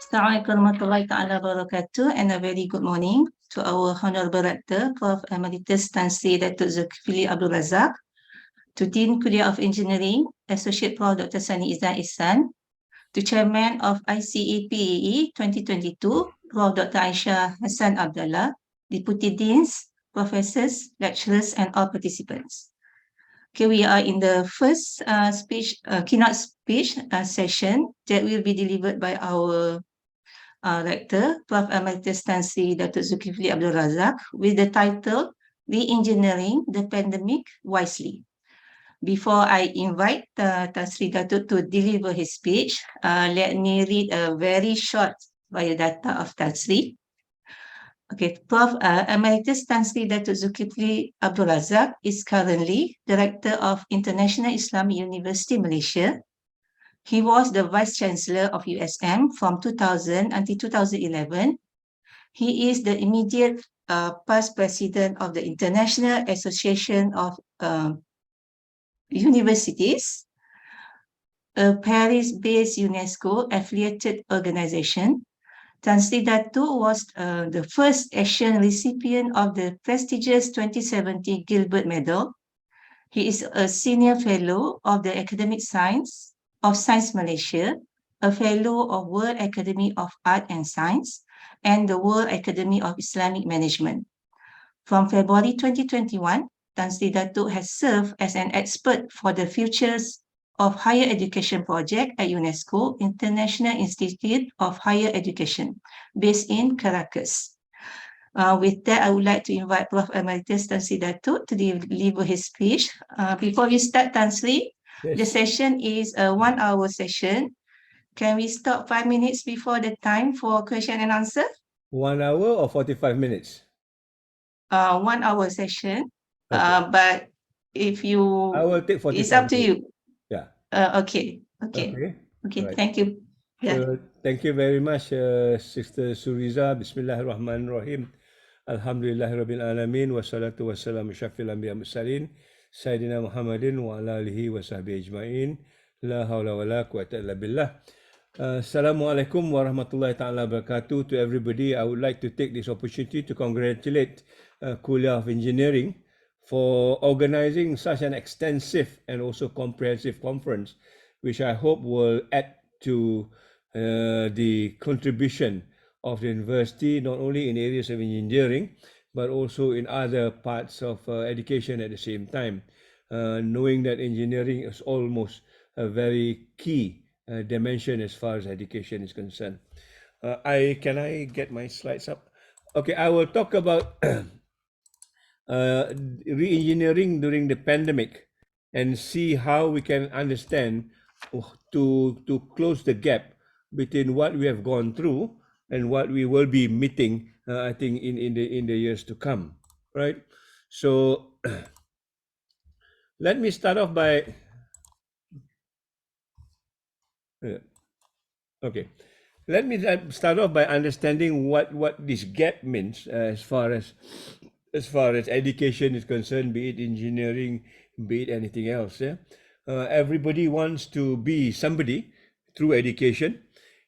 Assalamualaikum warahmatullahi ta'ala wabarakatuh, and a very good morning to our Honorable Rector, Prof. Emeritus Tan Sri Datuk Dzulkifli Abdul Razak, to Dean Kulliyyah of Engineering, Associate Prof. Dr. Sani Izzan Ihsan, to Chairman of ICEPE 2022, Prof. Dr. Aisyah Hassan Abdullah, Deputy Deans, Professors, Lecturers, and all participants. Okay, we are in the first keynote speech session that will be delivered by our Rector, Prof. Emeritus Tan Sri Datuk Dzulkifli Abdul Razak, with the title Reengineering the Pandemic Wisely. Before I invite Tan Sri Datuk to deliver his speech, let me read a very short biodata of Tan Sri. Okay, Prof. Emeritus Tan Sri Datuk Dzulkifli Abdul Razak is currently Director of International Islamic University Malaysia. He was the Vice Chancellor of USM from 2000 until 2011. He is the immediate past President of the International Association of Universities, a Paris-based UNESCO-affiliated organization. Tan Sri Datuk was the first Asian recipient of the prestigious 2017 Gilbert Medal. He is a Senior Fellow of the Academic Science of Science Malaysia, a Fellow of World Academy of Art and Science, and the World Academy of Islamic Management. From February 2021, Tan Sri Datuk has served as an expert for the Futures of Higher Education project at UNESCO International Institute of Higher Education, based in Caracas. With that, I would like to invite Prof. Emeritus Tan Sri Datuk to deliver his speech. Before we start, Tan Sri, the session is a 1 hour session. Can we stop 5 minutes before the time for question and answer? 1 hour or 45 minutes? 1 hour session. Okay. But if you... I will take 45 It's up to minutes. you. Yeah. Okay. Right. Thank you. Yeah. Thank you very much, Sister Suriza. Bismillahirrahmanirrahim. Alhamdulillahirabbil alamin wassalatu wassalamu syafil anbiya mursalin Sayyidina Muhammadin wa ala alihi wa sahbihi ajma'in. La hawla wa la quwwata illa billah. Assalamualaikum warahmatullahi ta'ala wabarakatuh to everybody. I would like to take this opportunity to congratulate Kulliyyah of Engineering for organizing such an extensive and also comprehensive conference, which I hope will add to the contribution of the university, not only in areas of engineering, but also in other parts of education at the same time, knowing that engineering is almost a very key dimension as far as education is concerned. Can I get my slides up? Okay, I will talk about re-engineering during the pandemic and see how we can understand to close the gap between what we have gone through and what we will be meeting, I think, in the years to come, right? So let me start off by Let me start off by understanding what this gap means as far as education is concerned, be it engineering, be it anything else. Yeah? Everybody wants to be somebody through education,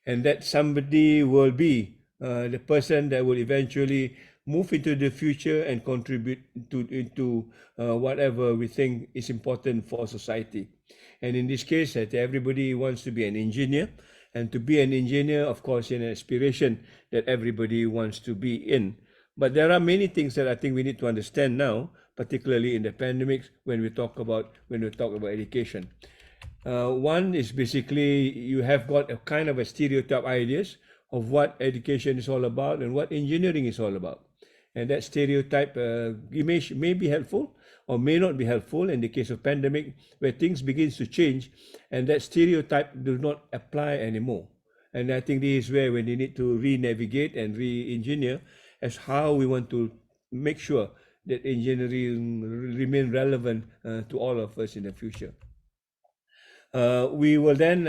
and that somebody will be the person that will eventually move into the future and contribute into whatever we think is important for society. And in this case, everybody wants to be an engineer, and to be an engineer, of course, is an aspiration that everybody wants to be in. But there are many things that I think we need to understand now, particularly in the pandemic, when we talk about education. One is basically you have got a kind of a stereotype ideas of what education is all about and what engineering is all about. And that stereotype image may be helpful or may not be helpful in the case of pandemic, where things begins to change and that stereotype does not apply anymore. And I think this is where we need to re-navigate and re-engineer as how we want to make sure that engineering remain relevant to all of us in the future. We will then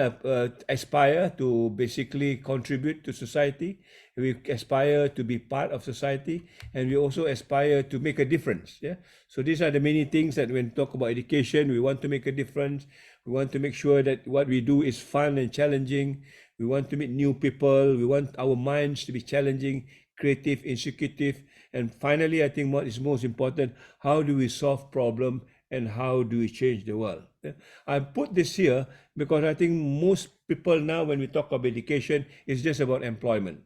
aspire to basically contribute to society. We aspire to be part of society, and we also aspire to make a difference. Yeah. So these are the many things that when we talk about education, we want to make a difference. We want to make sure that what we do is fun and challenging. We want to meet new people. We want our minds to be challenging, creative, executive. And finally, I think what is most important, how do we solve problem and how do we change the world? I put this here because I think most people now, when we talk about education, it's just about employment.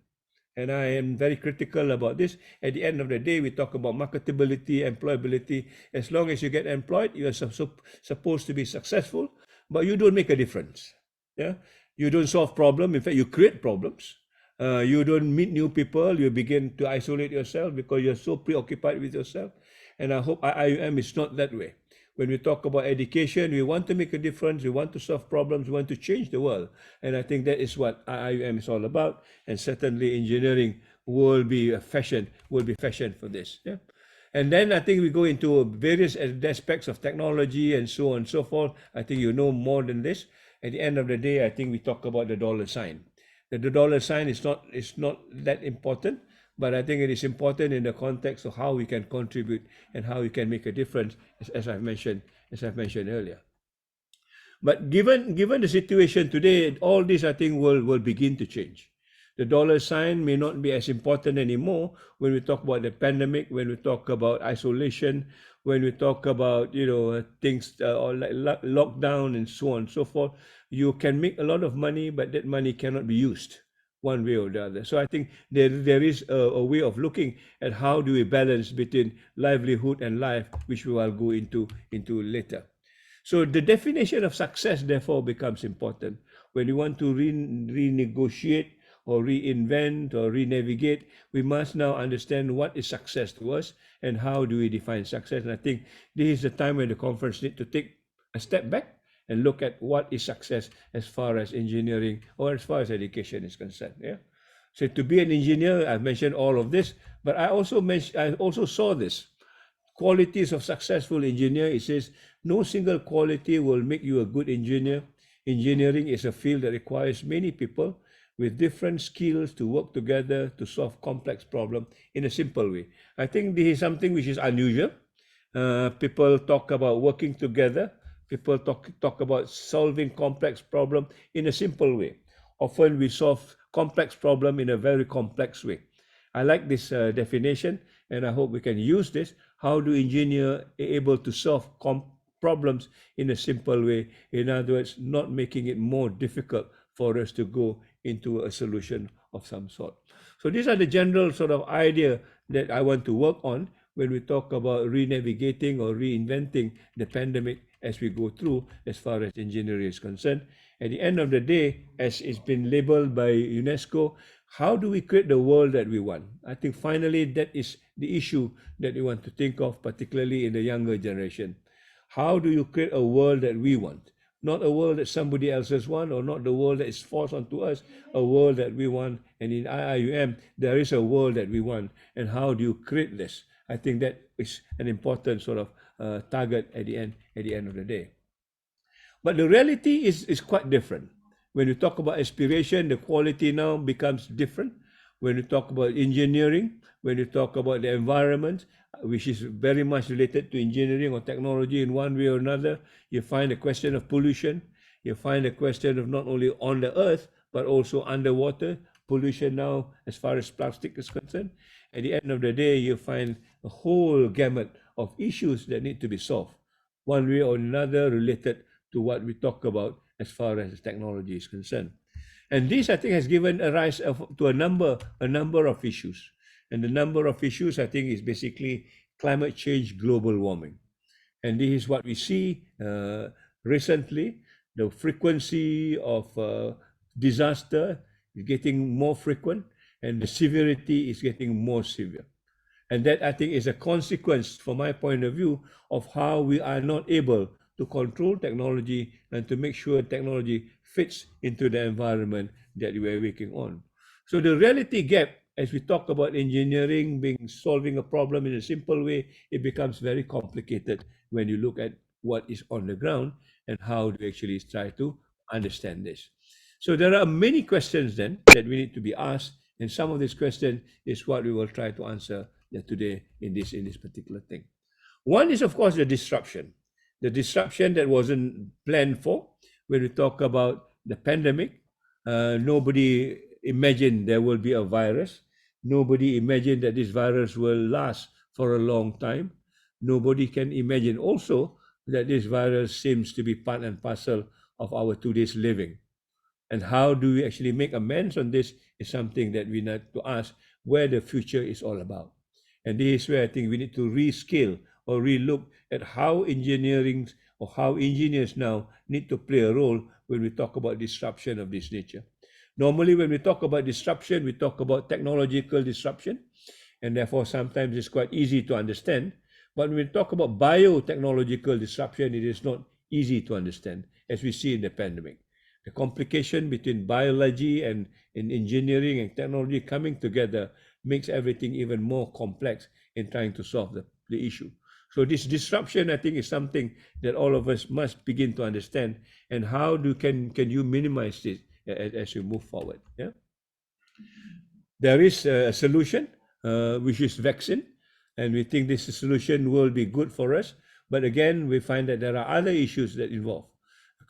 And I am very critical about this. At the end of the day, we talk about marketability, employability. As long as you get employed, you are supposed to be successful, but you don't make a difference. Yeah, you don't solve problem. In fact, you create problems. You don't meet new people. You begin to isolate yourself because you're so preoccupied with yourself. And I hope IIUM is not that way. When we talk about education, we want to make a difference, we want to solve problems, we want to change the world. And I think that is what IIUM is all about. And certainly engineering will be fashion for this. Yeah. And then I think we go into various aspects of technology and so on and so forth. I think you know more than this. At the end of the day, I think we talk about the dollar sign. The dollar sign is not that important, but I think it is important in the context of how we can contribute and how we can make a difference, as I've mentioned earlier. But given the situation today, all this I think will begin to change. The dollar sign may not be as important anymore when we talk about the pandemic, when we talk about isolation, when we talk about things or like lockdown and so on and so forth. You can make a lot of money, but that money cannot be used one way or the other. So I think there is a way of looking at how do we balance between livelihood and life, which we will go into later. So the definition of success therefore becomes important. When you want to renegotiate or reinvent or renavigate, we must now understand what is success to us and how do we define success. And I think this is the time when the conference needs to take a step back and look at what is success as far as engineering or as far as education is concerned. Yeah. So to be an engineer, I've mentioned all of this, but I also saw this. Qualities of successful engineer, it says, no single quality will make you a good engineer. Engineering is a field that requires many people with different skills to work together to solve complex problems in a simple way. I think this is something which is unusual. People talk about working together. People talk about solving complex problems in a simple way. Often we solve complex problems in a very complex way. I like this definition, and I hope we can use this. How do engineers able to solve problems in a simple way? In other words, not making it more difficult for us to go into a solution of some sort. So these are the general sort of idea that I want to work on when we talk about renavigating or reinventing the pandemic as we go through as far as engineering is concerned. At the end of the day, as it's been labeled by UNESCO, how do we create the world that we want? I think finally that is the issue that we want to think of, particularly in the younger generation. How do you create a world that we want? Not a world that somebody else's want, or not the world that is forced onto us, a world that we want. And in IIUM, there is a world that we want. And how do you create this? I think that is an important sort of target at the end of the day. But the reality is quite different. When you talk about aspiration, the quality now becomes different. When you talk about engineering, when you talk about the environment, which is very much related to engineering or technology in one way or another, you find a question of pollution. You find a question of not only on the earth, but also underwater pollution now as far as plastic is concerned. At the end of the day, you find a whole gamut of issues that need to be solved, one way or another related to what we talk about as far as technology is concerned. And this, I think, has given a rise to a number of issues. And the number of issues, I think, is basically climate change, global warming. And this is what we see recently. The frequency of disaster is getting more frequent, and the severity is getting more severe. And that, I think, is a consequence, from my point of view, of how we are not able to control technology and to make sure technology fits into the environment that we are working on. So the reality gap, as we talk about engineering solving a problem in a simple way, it becomes very complicated when you look at what is on the ground and how to actually try to understand this. So there are many questions then that we need to be asked, and some of these questions is what we will try to answer today in this particular thing. One is, of course, the disruption that wasn't planned for when we talk about the pandemic. Nobody imagined there will be a virus. Nobody imagined that this virus will last for a long time. Nobody can imagine also that this virus seems to be part and parcel of our today's living. And how do we actually make amends on this is something that we need to ask where the future is all about. And this is where I think we need to reskill or relook at how engineering or how engineers now need to play a role when we talk about disruption of this nature. Normally, when we talk about disruption, we talk about technological disruption, and therefore sometimes it's quite easy to understand. But when we talk about biotechnological disruption, it is not easy to understand, as we see in the pandemic. The complication between biology and engineering and technology coming together makes everything even more complex in trying to solve the issue. So this disruption, I think, is something that all of us must begin to understand. And how can you minimize this as you move forward? Yeah. There is a solution, which is vaccine, and we think this solution will be good for us. But again, we find that there are other issues that involve.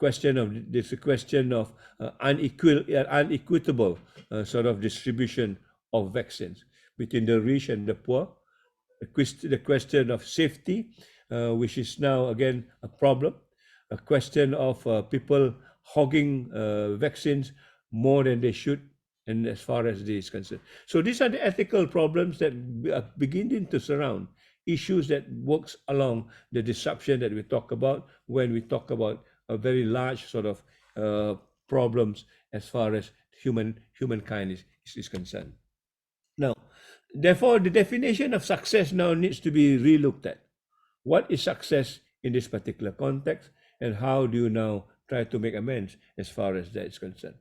There's a question of unequitable sort of distribution of vaccines between the rich and the poor. The question of safety, which is now again a problem. A question of people hogging vaccines more than they should, and as far as this is concerned. So these are the ethical problems that are beginning to surround issues that works along the disruption that we talk about when we talk about a very large sort of problems as far as humankind is concerned. Now, therefore, the definition of success now needs to be relooked at. What is success in this particular context, and how do you now try to make amends as far as that is concerned?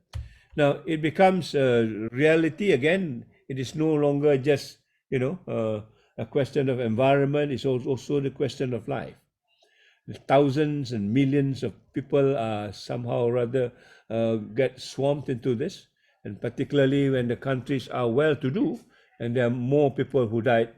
Now, it becomes a reality again. It is no longer just, a question of environment. It's also the question of life. Thousands and millions of people are somehow or other get swamped into this, and particularly when the countries are well-to-do, and there are more people who died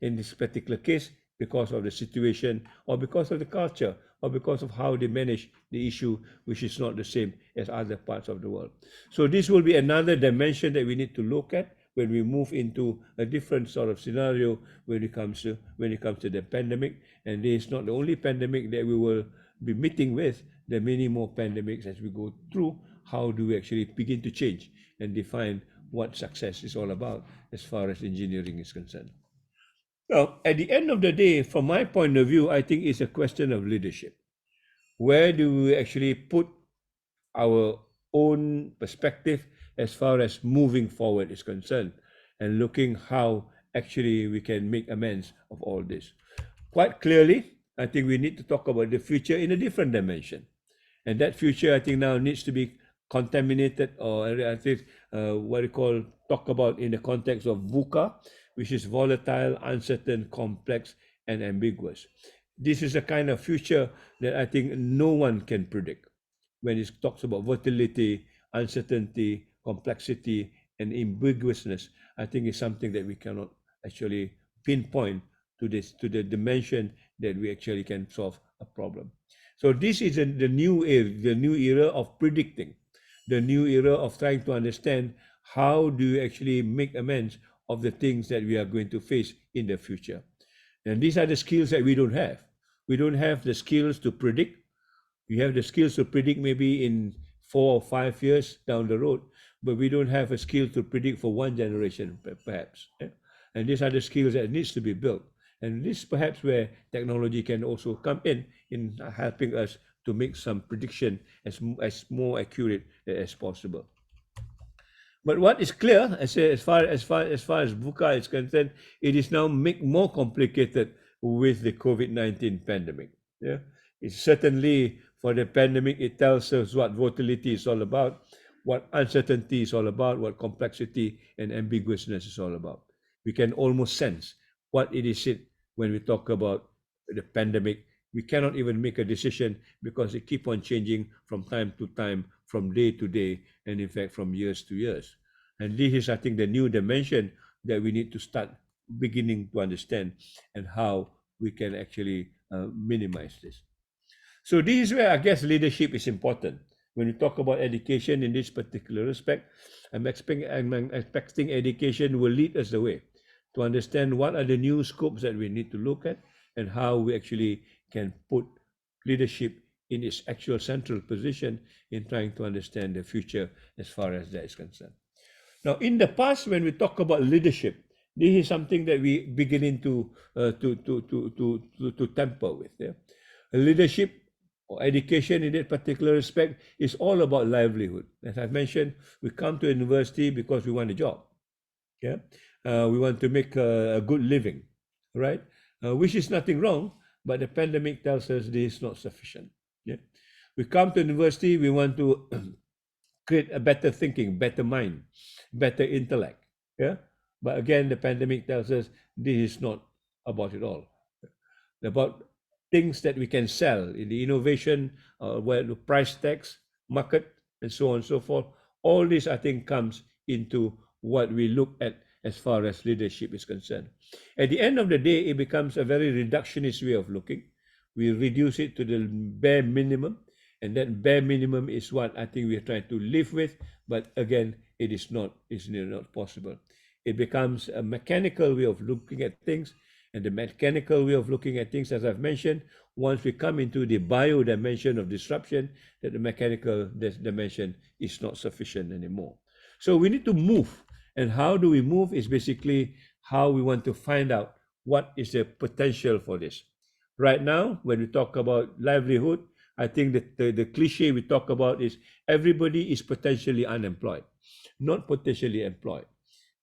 in this particular case because of the situation, or because of the culture, or because of how they manage the issue, which is not the same as other parts of the world. So this will be another dimension that we need to look at when we move into a different sort of scenario when it comes to the pandemic. And this is not the only pandemic that we will be meeting with. There are many more pandemics as we go through. How do we actually begin to change and define what success is all about as far as engineering is concerned? Well, at the end of the day, from my point of view, I think it's a question of leadership. Where do we actually put our own perspective as far as moving forward is concerned, and looking how actually we can make amends of all this? Quite clearly, I think we need to talk about the future in a different dimension. And that future, I think, now needs to be contaminated, or I think what we talk about in the context of VUCA, which is volatile, uncertain, complex, and ambiguous. This is a kind of future that I think no one can predict. When it talks about volatility, uncertainty, complexity, and ambiguousness, I think it's something that we cannot actually pinpoint to the dimension that we actually can solve a problem. So this is the new era of predicting, the new era of trying to understand how do you actually make amends of the things that we are going to face in the future. And these are the skills that we don't have. We don't have the skills to predict. We have the skills to predict maybe in 4 or 5 years down the road, but we don't have a skill to predict for one generation, perhaps. And these are the skills that needs to be built. And this is perhaps where technology can also come in helping us to make some prediction as more accurate as possible. But what is clear, as far as VUCA is concerned, it is now more complicated with the COVID-19 pandemic. Yeah, it's certainly for the pandemic. It tells us what volatility is all about, what uncertainty is all about, what complexity and ambiguousness is all about. We can almost sense what it is when we talk about the pandemic. We cannot even make a decision because it keeps on changing from time to time, from day to day, and in fact from years to years. And this is, I think, the new dimension that we need to start beginning to understand, and how we can actually minimize this. So this is where I guess leadership is important when we talk about education in this particular respect, I'm expecting education will lead us the way to understand what are the new scopes that we need to look at and how we actually can put leadership in its actual central position in trying to understand the future as far as that is concerned. Now, in the past, when we talk about leadership, this is something that we beginning to temper with. Yeah? Leadership or education in that particular respect is all about livelihood. As I've mentioned, we come to university because we want a job. Yeah, we want to make a good living, right? Which is nothing wrong, but the pandemic tells us this is not sufficient. Yeah, we come to university, we want to create a better thinking, better mind, better intellect. Yeah, but again, the pandemic tells us this is not about it all. About things that we can sell in the innovation, where the price tags, market, and so on and so forth. All this, I think, comes into what we look at as far as leadership is concerned. At the end of the day, it becomes a very reductionist way of looking. We reduce it to the bare minimum, and that bare minimum is what I think we are trying to live with. But again, it's not possible. It becomes a mechanical way of looking at things, and the mechanical way of looking at things, as I've mentioned, once we come into the bio dimension of disruption, that the mechanical dimension is not sufficient anymore. So we need to move. And how do we move is basically how we want to find out what is the potential for this. Right now, when we talk about livelihood, I think that the cliche we talk about is everybody is potentially unemployed, not potentially employed,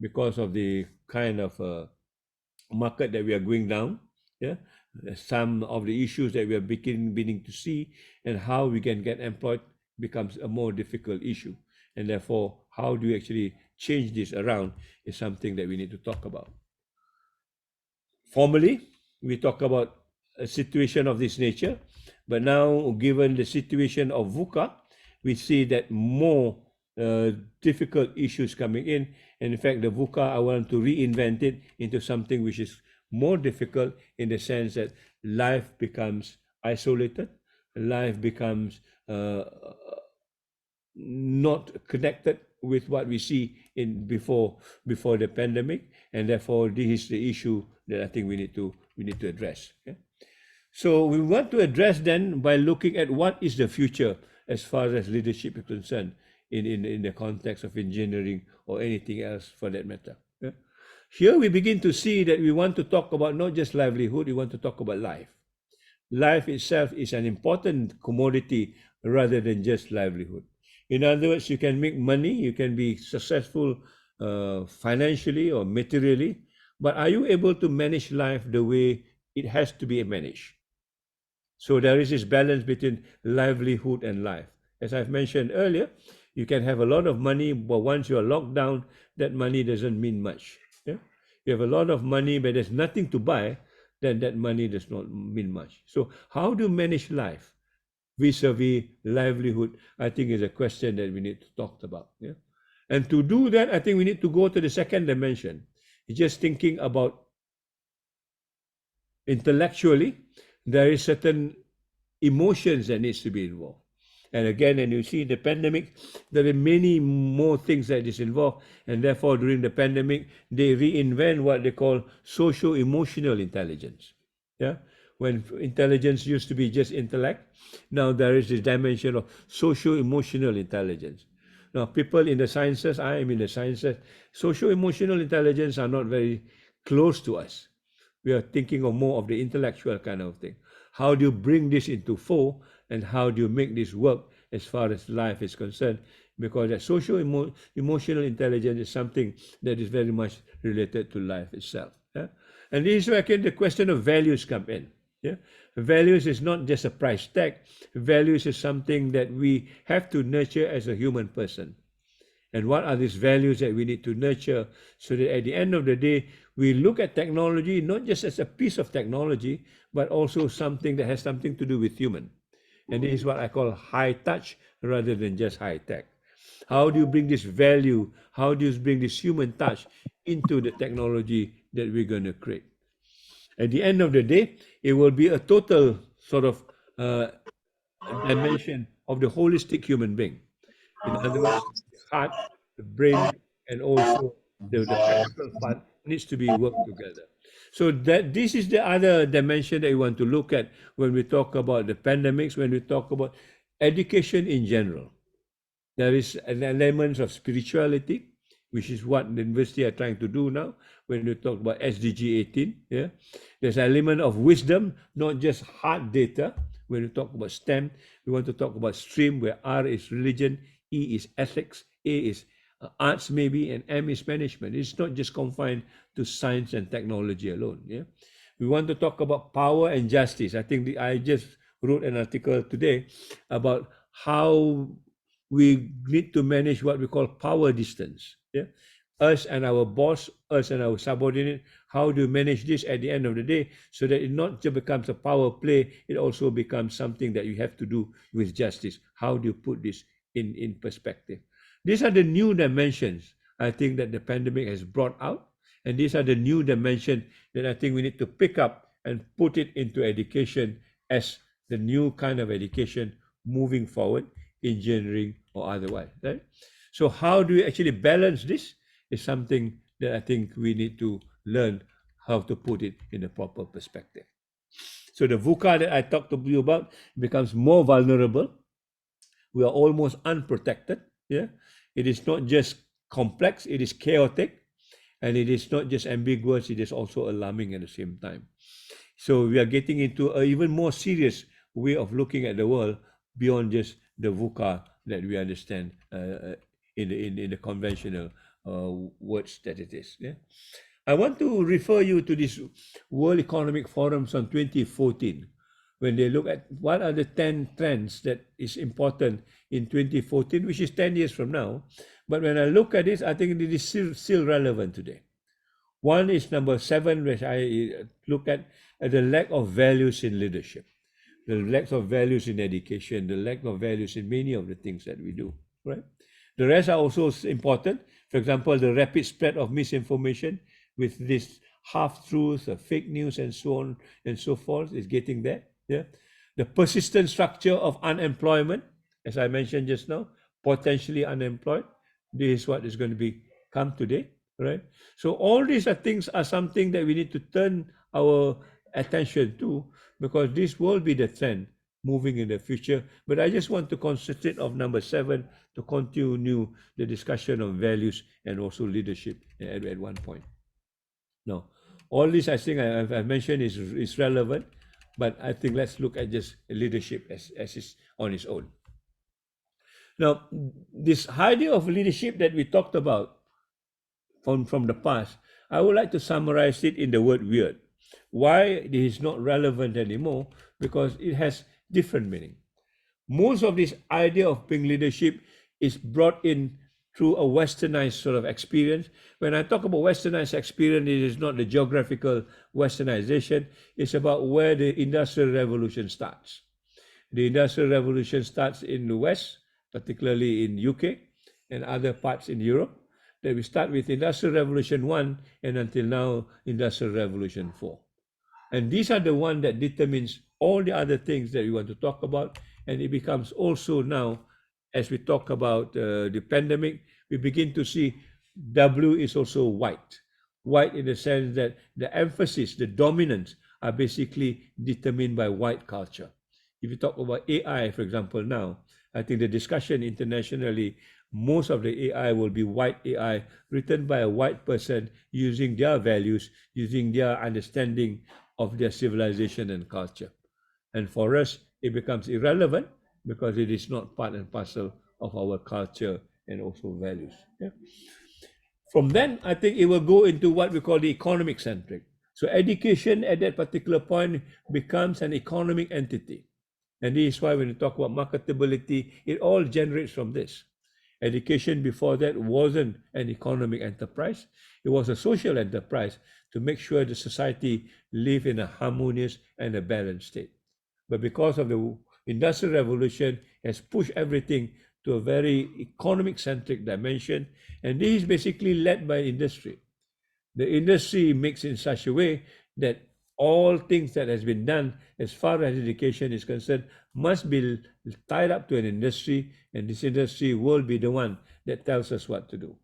because of the kind of market that we are going down. Yeah, some of the issues that we are beginning to see, and how we can get employed becomes a more difficult issue, and therefore how do we actually change this around is something that we need to talk about. Formally, we talk about a situation of this nature, but now given the situation of VUCA, we see that more difficult issues coming in. And in fact, the VUCA, I want to reinvent it into something which is more difficult in the sense that life becomes isolated, life becomes not connected with what we see in before the pandemic, and therefore this is the issue that I think we need to address. Okay? So we want to address then by looking at what is the future as far as leadership is concerned in the context of engineering or anything else for that matter. Yeah? Here we begin to see that we want to talk about not just livelihood, we want to talk about life. Life itself is an important commodity rather than just livelihood. In other words, you can make money, you can be successful financially or materially, but are you able to manage life the way it has to be managed? So there is this balance between livelihood and life. As I've mentioned earlier, you can have a lot of money, but once you are locked down, that money doesn't mean much. Yeah? You have a lot of money, but there's nothing to buy, then that money does not mean much. So how do you manage life vis-a-vis livelihood, I think is a question that we need to talk about. Yeah? And to do that, I think we need to go to the second dimension. Just thinking about intellectually, there is certain emotions that needs to be involved. And again, and you see the pandemic, there are many more things that is involved. And therefore, during the pandemic, they reinvent what they call socio-emotional intelligence. Yeah. When intelligence used to be just intellect, now there is this dimension of socio-emotional intelligence. Now, people in the sciences, I am in the sciences, socio-emotional intelligence are not very close to us. We are thinking of more of the intellectual kind of thing. How do you bring this into fold, and how do you make this work as far as life is concerned? Because that social-emotional intelligence is something that is very much related to life itself. Yeah? And this is where the question of values come in. Yeah? Values is not just a price tag. Values is something that we have to nurture as a human person. And what are these values that we need to nurture so that at the end of the day, we look at technology not just as a piece of technology, but also something that has something to do with human. And this is what I call high touch rather than just high tech. How do you bring this value? How do you bring this human touch into the technology that we're going to create? At the end of the day, it will be a total sort of dimension of the holistic human being. In other words, the heart, the brain, and also the practical part needs to be worked together. So that this is the other dimension that we want to look at when we talk about the pandemics, when we talk about education in general. There is an element of spirituality, which is what the university are trying to do now when we talk about SDG 18. Yeah, there's an element of wisdom, not just hard data. When we talk about STEM, we want to talk about stream, where R is religion, E is ethics, A is arts maybe, and M is management. It's not just confined to science and technology alone. Yeah, we want to talk about power and justice. I think I just wrote an article today about how we need to manage what we call power distance. Yeah, us and our boss, us and our subordinate. How do you manage this at the end of the day so that it not just becomes a power play? It also becomes something that you have to do with justice. How do you put this in perspective? These are the new dimensions I think that the pandemic has brought out, and these are the new dimensions that I think we need to pick up and put it into education as the new kind of education moving forward, engineering or otherwise, right? So how do we actually balance this is something that I think we need to learn how to put it in a proper perspective. So the VUCA that I talked to you about becomes more vulnerable. We are almost unprotected. Yeah, it is not just complex, it is chaotic, and it is not just ambiguous, it is also alarming at the same time. So we are getting into an even more serious way of looking at the world beyond just the VUCA that we understand in the conventional words that it is. Yeah? I want to refer you to this World Economic Forums on 2014, when they look at what are the 10 trends that is important in 2014, which is 10 years from now. But when I look at this, I think it is still relevant today. One is number 7, which I look at the lack of values in leadership, the lack of values in education, the lack of values in many of the things that we do, right? The rest are also important. For example, the rapid spread of misinformation with this half-truths, fake news, and so on and so forth is getting there. Yeah, the persistent structure of unemployment, as I mentioned just now, potentially unemployed. This is what is going to become today, right? So all these are something that we need to turn our attention to, because this will be the trend moving in the future. But I just want to concentrate on number 7 to continue the discussion of values and also leadership at one point. Now, all this I think I've mentioned is relevant, but I think let's look at just leadership as is on its own. Now, this idea of leadership that we talked about from the past, I would like to summarize it in the word weird. Why it is not relevant anymore? Because it has different meaning. Most of this idea of being leadership is brought in through a westernized sort of experience. When I talk about westernized experience, it is not the geographical westernization. It's about where the Industrial Revolution starts. The Industrial Revolution starts in the West, particularly in UK and other parts in Europe. That we start with Industrial Revolution 1 and until now Industrial Revolution 4. And these are the one that determines all the other things that we want to talk about. And it becomes also now, as we talk about the pandemic, we begin to see W is also white. White in the sense that the emphasis, the dominance are basically determined by white culture. If you talk about AI, for example, now, I think the discussion internationally, most of the AI will be white AI written by a white person using their values, using their understanding of their civilization and culture. And for us, it becomes irrelevant because it is not part and parcel of our culture and also values. Yeah? From then, I think it will go into what we call the economic centric. So education at that particular point becomes an economic entity. And this is why when you talk about marketability, it all generates from this. Education before that wasn't an economic enterprise. It was a social enterprise to make sure the society live in a harmonious and a balanced state. But because of the Industrial Revolution, it has pushed everything to a very economic-centric dimension. And this is basically led by industry. The industry makes in such a way that all things that has been done as far as education is concerned must be tied up to an industry, and this industry will be the one that tells us what to do.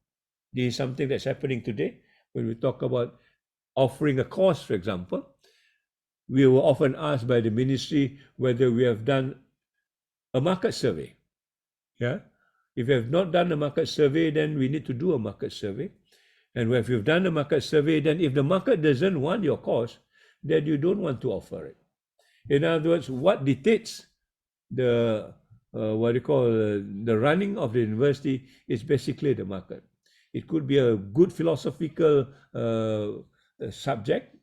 This is something that's happening today. When we talk about offering a course, for example, we were often asked by the ministry whether we have done a market survey. Yeah. If you have not done a market survey, then we need to do a market survey. And if you've done a market survey, then if the market doesn't want your course, then you don't want to offer it. In other words, what dictates the the running of the university is basically the market. It could be a good philosophical subject,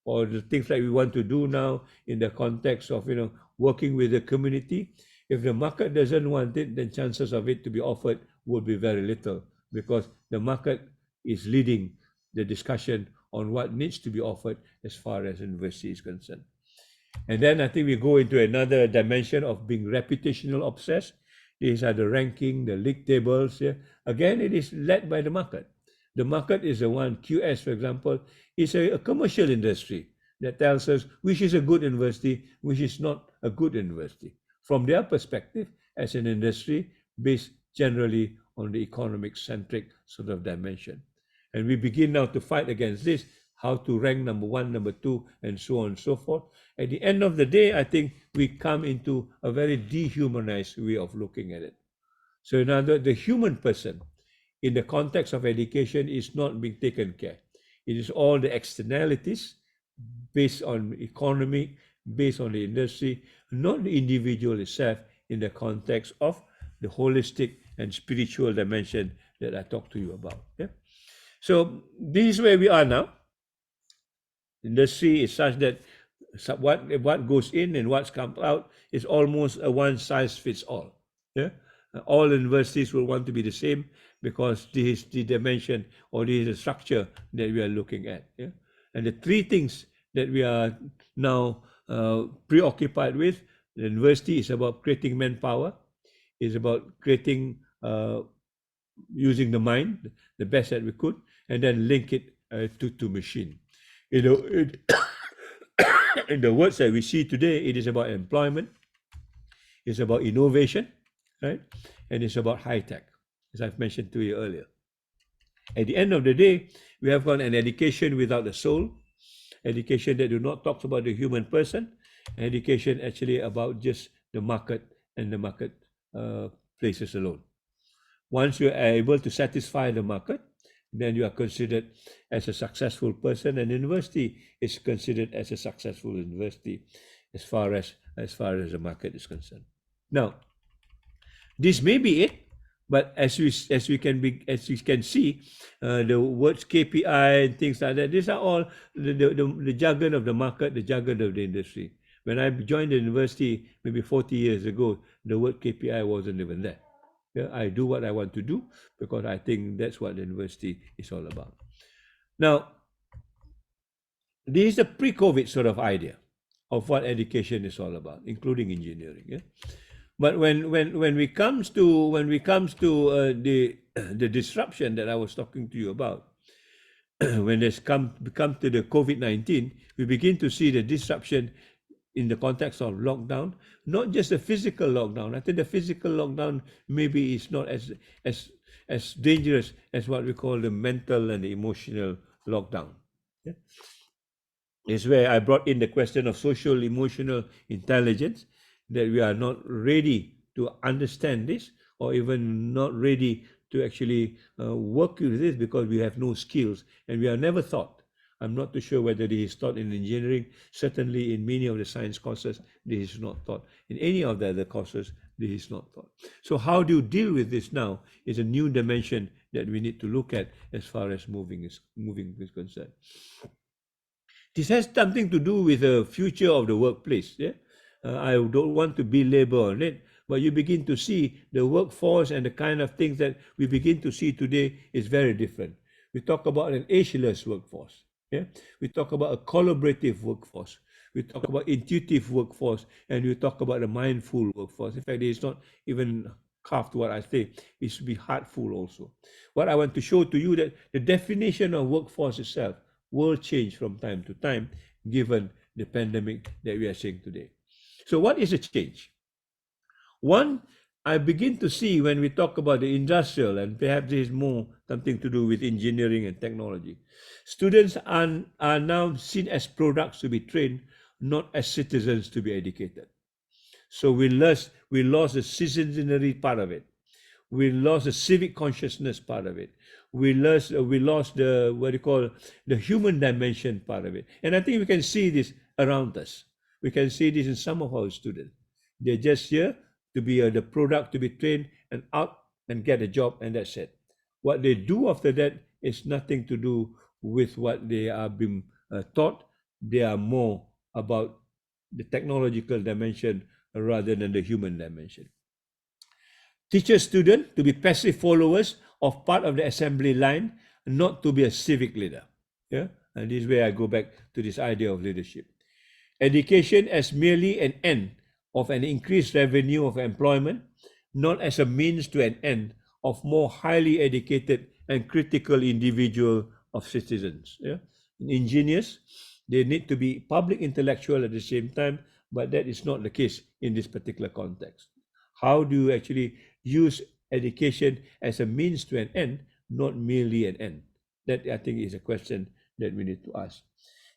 or the things like we want to do now in the context of working with the community. If the market doesn't want it, then chances of it to be offered would be very little, because the market is leading the discussion on what needs to be offered as far as university is concerned. And then I think we go into another dimension of being reputational obsessed. These are the ranking, the league tables. Yeah. Again, it is led by the market. The market is the one. QS, for example, is a commercial industry that tells us which is a good university, which is not a good university, from their perspective as an industry based generally on the economic-centric sort of dimension. And we begin now to fight against this, how to rank number one, number two, and so on and so forth. At the end of the day, I think we come into a very dehumanized way of looking at it. So in other words, the human person in the context of education is not being taken care. It is all the externalities based on economy, based on the industry, not the individual itself in the context of the holistic and spiritual dimension that I talked to you about. Yeah? So this is where we are now. Industry is such that what goes in and what comes out is almost a one size fits all. Yeah, all universities will want to be the same because this is the dimension, or this is the structure that we are looking at. Yeah, and the three things that we are now preoccupied with: the university is about creating manpower, is about creating using the mind the best that we could, and then link it to machine. In the words that we see today, it is about employment, it's about innovation, right? And it's about high tech, as I've mentioned to you earlier. At the end of the day, we have got an education without a soul, education that do not talk about the human person, education actually about just the market and the market places alone. Once you are able to satisfy the market, then you are considered as a successful person, and university is considered as a successful university as far as the market is concerned. Now, this may be it, but as we can see, the words KPI and things like that, these are all the jargon of the market, the jargon of the industry. When I joined the university maybe 40 years ago, the word KPI wasn't even there. Yeah, I do what I want to do because I think that's what the university is all about. Now, this is a pre-COVID sort of idea of what education is all about, including engineering. Yeah? But when we comes to the the disruption that I was talking to you about, when it's come to the COVID-19, we begin to see the disruption in the context of lockdown, not just a physical lockdown. I think the physical lockdown maybe is not as dangerous as what we call the mental and the emotional lockdown. Yeah? It's where I brought in the question of social emotional intelligence, that we are not ready to understand this, or even not ready to actually work with this because we have no skills and we are never taught. I'm not too sure whether this is taught in engineering. Certainly in many of the science courses, this is not taught. In any of the other courses, this is not taught. So how do you deal with this now is a new dimension that we need to look at as far as moving is concerned. This has something to do with the future of the workplace. Yeah? I don't want to belabor on it, but you begin to see the workforce and the kind of things that we begin to see today is very different. We talk about an ageless workforce. Yeah? We talk about a collaborative workforce. We talk about intuitive workforce, and we talk about a mindful workforce. In fact, it's not even half to what I say. It should be heartful also. What I want to show to you that the definition of workforce itself will change from time to time, given the pandemic that we are seeing today. So what is a change? One, I begin to see when we talk about the industrial, and perhaps this is more something to do with engineering and technology, students are now seen as products to be trained, not as citizens to be educated. So we lost the citizenry part of it. We lost the civic consciousness part of it. We lost the what you call the human dimension part of it. And I think we can see this around us. We can see this in some of our students. They're just here to be the product to be trained and out and get a job, and that's it. What they do after that is nothing to do with what they are being taught. They are more about the technological dimension rather than the human dimension. Teach students to be passive followers of part of the assembly line, not to be a civic leader. Yeah, and this is where I go back to this idea of leadership. Education as merely an end of an increased revenue of employment, not as a means to an end of more highly educated and critical individual of citizens. Yeah? Engineers, they need to be public intellectual at the same time, but that is not the case in this particular context. How do you actually use education as a means to an end, not merely an end? That, I think, is a question that we need to ask.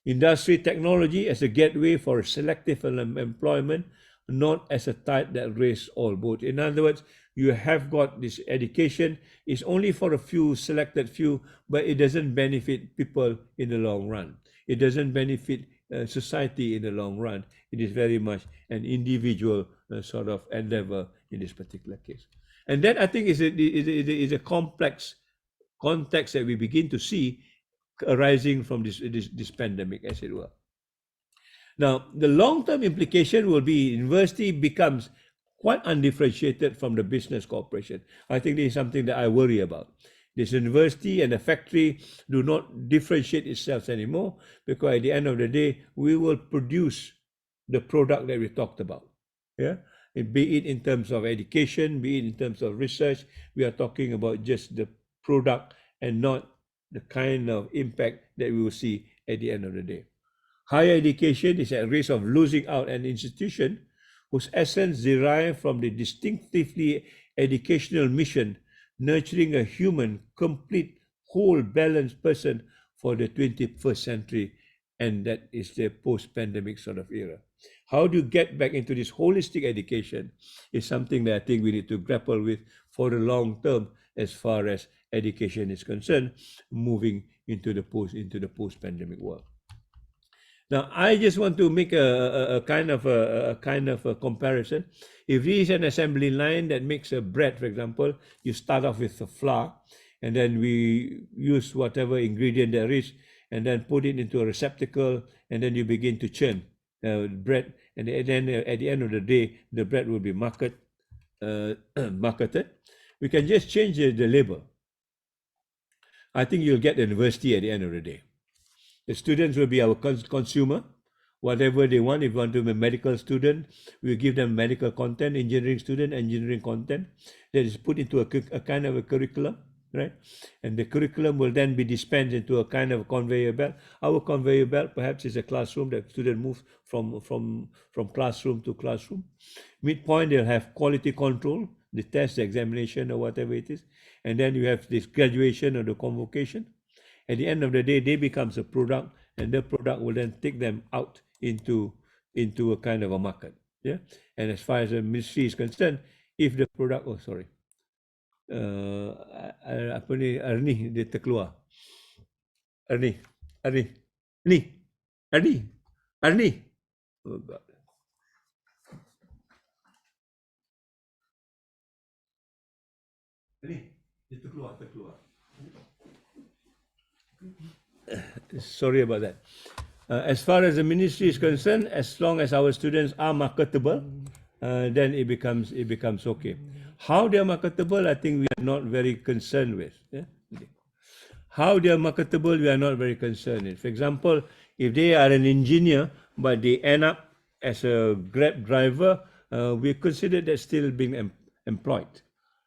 Industry technology as a gateway for selective employment, not as a tide that raises all boats. In other words, you have got this education, it's only for a few, selected few, but it doesn't benefit people in the long run. It doesn't benefit society in the long run. It is very much an individual sort of endeavor in this particular case. And that, I think, is a complex context that we begin to see arising from this pandemic, as it were. Now, the long-term implication will be university becomes quite undifferentiated from the business corporation. I think this is something that I worry about. This university and the factory do not differentiate itself anymore, because at the end of the day, we will produce the product that we talked about. Yeah, be it in terms of education, be it in terms of research, we are talking about just the product and not the kind of impact that we will see at the end of the day. Higher education is at risk of losing out an institution whose essence derives from the distinctively educational mission, nurturing a human, complete, whole, balanced person for the 21st century, and that is the post-pandemic sort of era. How do you get back into this holistic education is something that I think we need to grapple with for the long term as far as education is concerned, moving into the post-pandemic world. Now, I just want to make a kind of a comparison. If this is an assembly line that makes a bread, for example, you start off with the flour, and then we use whatever ingredient there is, and then put it into a receptacle, and then you begin to churn bread, and then at the end of the day, the bread will be marketed. We can just change the label. I think you'll get the university at the end of the day. The students will be our consumer. Whatever they want, if you want to be a medical student, we give them medical content, engineering student, engineering content that is put into a kind of a curriculum, right? And the curriculum will then be dispensed into a kind of conveyor belt. Our conveyor belt perhaps is a classroom that student moves from classroom to classroom. Midpoint, they'll have quality control, the test, the examination, or whatever it is. And then you have this graduation or the convocation. At the end of the day, they becomes a product, and the product will then take them out into a kind of a market. Yeah. And as far as the ministry is concerned, if the product, apa ni, Arni dia terkeluar. Arni. Oh God. Arni, dia terkeluar. Sorry about that. As far as the ministry is concerned, as long as our students are marketable, then it becomes okay. How they are marketable, I think we are not very concerned with. Yeah? How they are marketable, we are not very concerned with. For example, if they are an engineer, but they end up as a Grab driver, we consider that still being employed,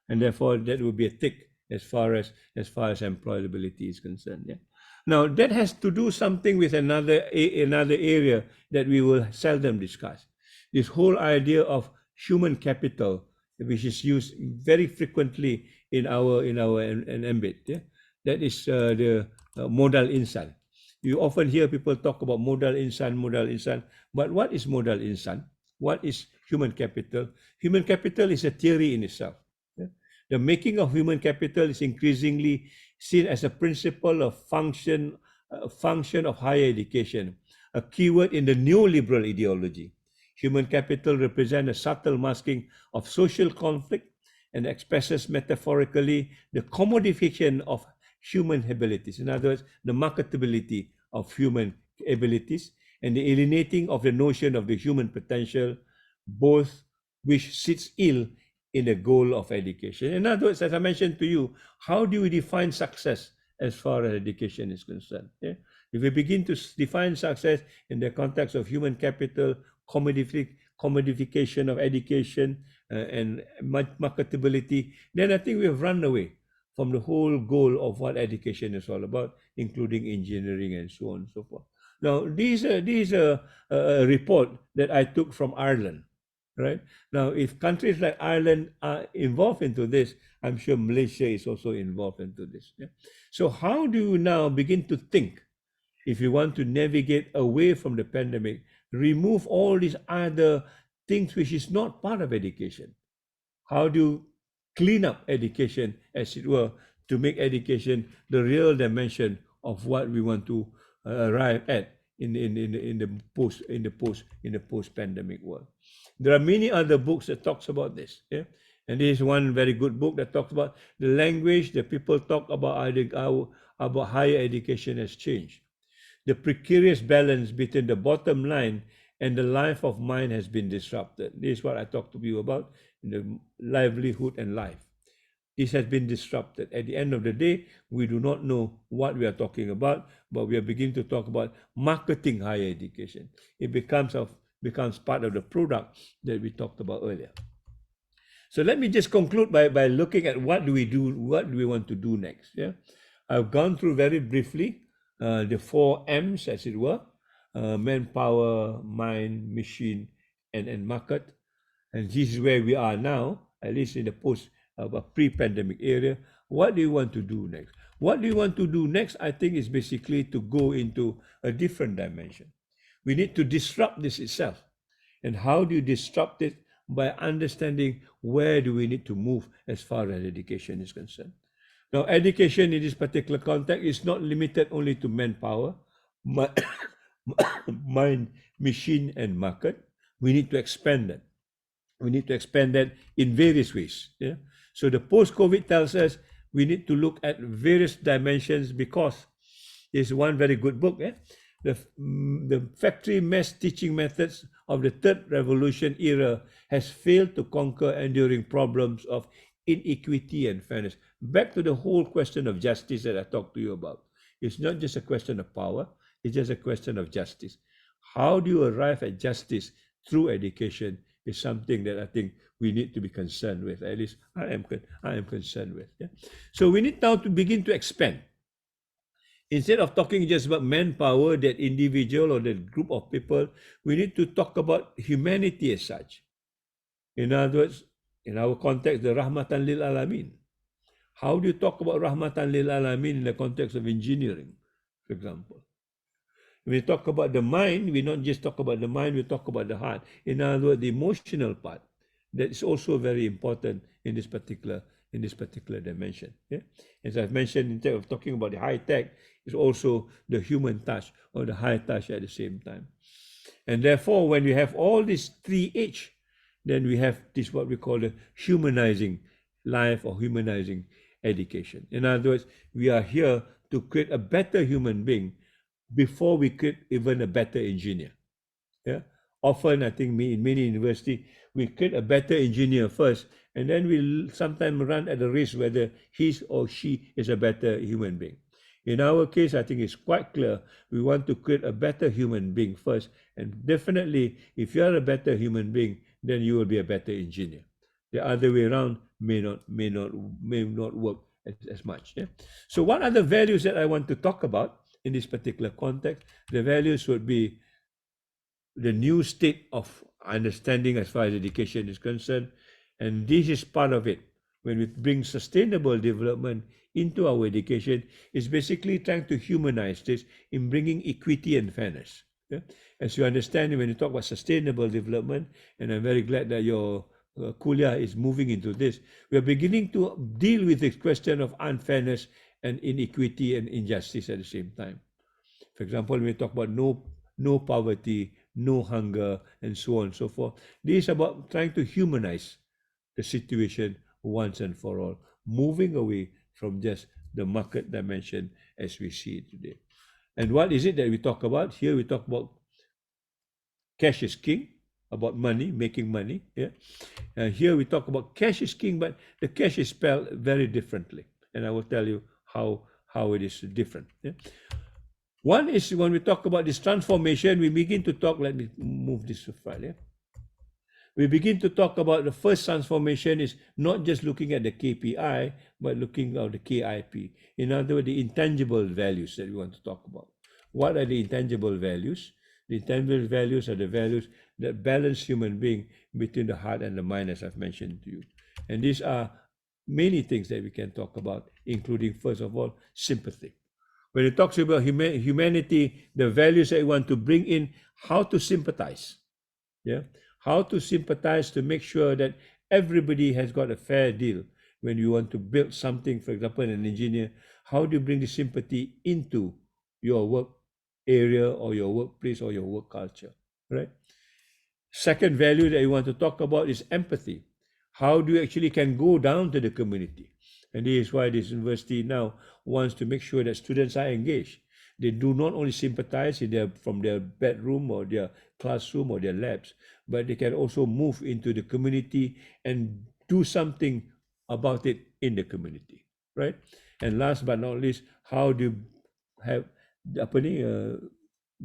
and therefore that would be a tick as far as employability is concerned. Yeah. Now that has to do something with another area that we will seldom discuss. This whole idea of human capital, which is used very frequently in our ambit. Yeah? That is the modal insan. You often hear people talk about modal insan. But what is modal insan? What is human capital? Human capital is a theory in itself. Yeah? The making of human capital is increasingly seen as a principle of function of higher education, a keyword in the neoliberal ideology. Human capital represents a subtle masking of social conflict and expresses metaphorically the commodification of human abilities. In other words, the marketability of human abilities and the alienating of the notion of the human potential, both which sits ill in the goal of education. In other words, as I mentioned to you, how do we define success as far as education is concerned? Yeah? If we begin to define success in the context of human capital, commodification of education, and marketability, then I think we have run away from the whole goal of what education is all about, including engineering and so on and so forth. Now, these are a report that I took from Ireland, right? Now, if countries like Ireland are involved into this, I'm sure Malaysia is also involved into this. Yeah? So how do you now begin to think, if you want to navigate away from the pandemic, remove all these other things which is not part of education? How do you clean up education, as it were, to make education the real dimension of what we want to arrive at in the post pandemic world? There are many other books that talks about this. Yeah? And this is one very good book that talks about the language that people talk about about higher education has changed. The precarious balance between the bottom line and the life of mine has been disrupted. This is what I talked to you about in the livelihood and life. This has been disrupted. At the end of the day, we do not know what we are talking about, but we are beginning to talk about marketing higher education. It becomes part of the product that we talked about earlier. So let me just conclude by looking at what do we want to do next. Yeah, I've gone through very briefly the 4 M's, as it were: manpower, mind, machine, and market. And this is where we are now, at least in the pre-pandemic area. What do you want to do next? What do you want to do next? I think is basically to go into a different dimension. We need to disrupt this itself. And how do you disrupt it? By understanding where do we need to move as far as education is concerned. Now, education in this particular context is not limited only to manpower, mind, machine, and market. We need to expand that. We need to expand that in various ways. Yeah. So the post-COVID tells us we need to look at various dimensions, because there's one very good book. The factory mass teaching methods of the third revolution era has failed to conquer enduring problems of inequity and fairness. Back to the whole question of justice that I talked to you about. It's not just a question of power, it's just a question of justice. How do you arrive at justice through education is something that I think we need to be concerned with. At least I am concerned with. Yeah? So we need now to begin to expand. Instead of talking just about manpower, that individual or that group of people, we need to talk about humanity as such. In other words, in our context, the Rahmatan lil Alamin. How do you talk about Rahmatan lil Alamin in the context of engineering, for example? When we talk about the mind, we not just talk about the mind, we talk about the heart. In other words, the emotional part. That is also very important in this particular dimension. Yeah? As I've mentioned, instead of talking about the high tech, it's also the human touch or the high touch at the same time. And therefore, when we have all these 3 H, then we have this what we call the humanizing life or humanizing education. In other words, we are here to create a better human being before we create even a better engineer. Yeah. Often, I think in many universities, we create a better engineer first, and then we sometimes run at the risk whether he or she is a better human being. In our case, I think it's quite clear we want to create a better human being first, and definitely, if you are a better human being, then you will be a better engineer. The other way around may not work as much. Yeah? So, what are the values that I want to talk about? in this particular context. The values would be the new state of understanding as far as education is concerned. And this is part of it. When we bring sustainable development into our education, it's basically trying to humanize this in bringing equity and fairness. Yeah? As you understand, when you talk about sustainable development, and I'm very glad that your Kulliyyah is moving into this, we are beginning to deal with this question of unfairness and inequity and injustice at the same time. For example, when we talk about no poverty, no hunger, and so on and so forth, this is about trying to humanize the situation once and for all, moving away from just the market dimension as we see it today. And what is it that we talk about? Here we talk about cash is king, about money, making money. Yeah. Here we talk about cash is king, but the cash is spelled very differently. And I will tell you how it is different. Yeah. One is when we talk about this transformation, we begin to talk, let me move this file. Yeah. We begin to talk about the first transformation is not just looking at the KPI, but looking at the KIP. In other words, the intangible values that we want to talk about. What are the intangible values? The intangible values are the values that balance human being between the heart and the mind, as I've mentioned to you. And these are many things that we can talk about, including, first of all, sympathy. When it talks about humanity, the values that we want to bring in, how to sympathize. Yeah, how to sympathize to make sure that everybody has got a fair deal. When you want to build something, for example, an engineer, how do you bring the sympathy into your work area or your workplace or your work culture, right? Second value that you want to talk about is empathy. How do you actually can go down to the community? And this is why this university now wants to make sure that students are engaged. They do not only sympathize from their bedroom or their classroom or their labs, but they can also move into the community and do something about it in the community, right? And last but not least, how do you have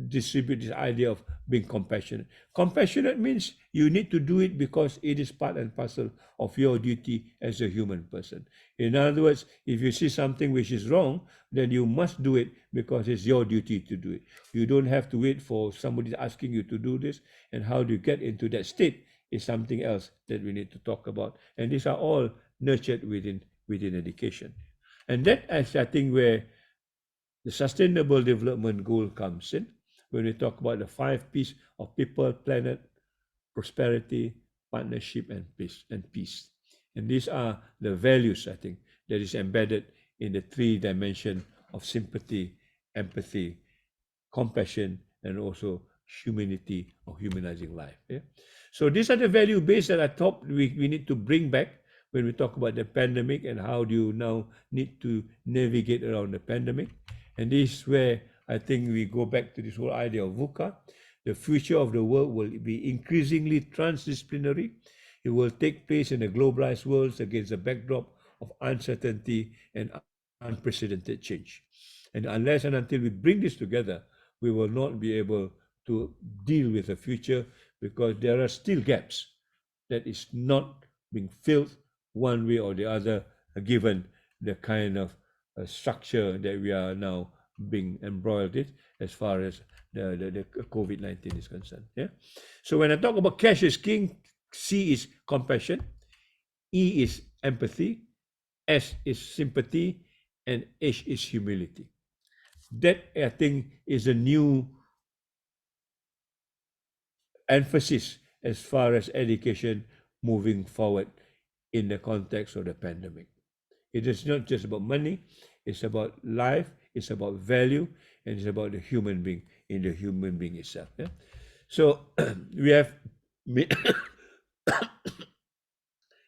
distribute this idea of being compassionate. Compassionate means you need to do it because it is part and parcel of your duty as a human person. In other words, if you see something which is wrong, then you must do it because it's your duty to do it. You don't have to wait for somebody asking you to do this. And how do you get into that state is something else that we need to talk about. And these are all nurtured within education. And that is, I think, where the sustainable development goal comes in, when we talk about the 5 P's of people, planet, prosperity, partnership, and peace. And these are the values, I think, that is embedded in the 3 dimension of sympathy, empathy, compassion, and also humanity or humanizing life. Yeah? So these are the value base that I thought we need to bring back when we talk about the pandemic and how do you now need to navigate around the pandemic. And this is where I think we go back to this whole idea of VUCA. The future of the world will be increasingly transdisciplinary. It will take place in a globalized world against a backdrop of uncertainty and unprecedented change. And unless and until we bring this together, we will not be able to deal with the future because there are still gaps that is not being filled one way or the other, given the kind of structure that we are now being embroiled in as far as the COVID-19 is concerned. Yeah. So when I talk about cash is king, C is compassion, E is empathy, S is sympathy, and H is humility. That, I think, is a new emphasis as far as education moving forward in the context of the pandemic. It is not just about money, it's about life, it's about value, and it's about the human being in the human being itself. Yeah? So we have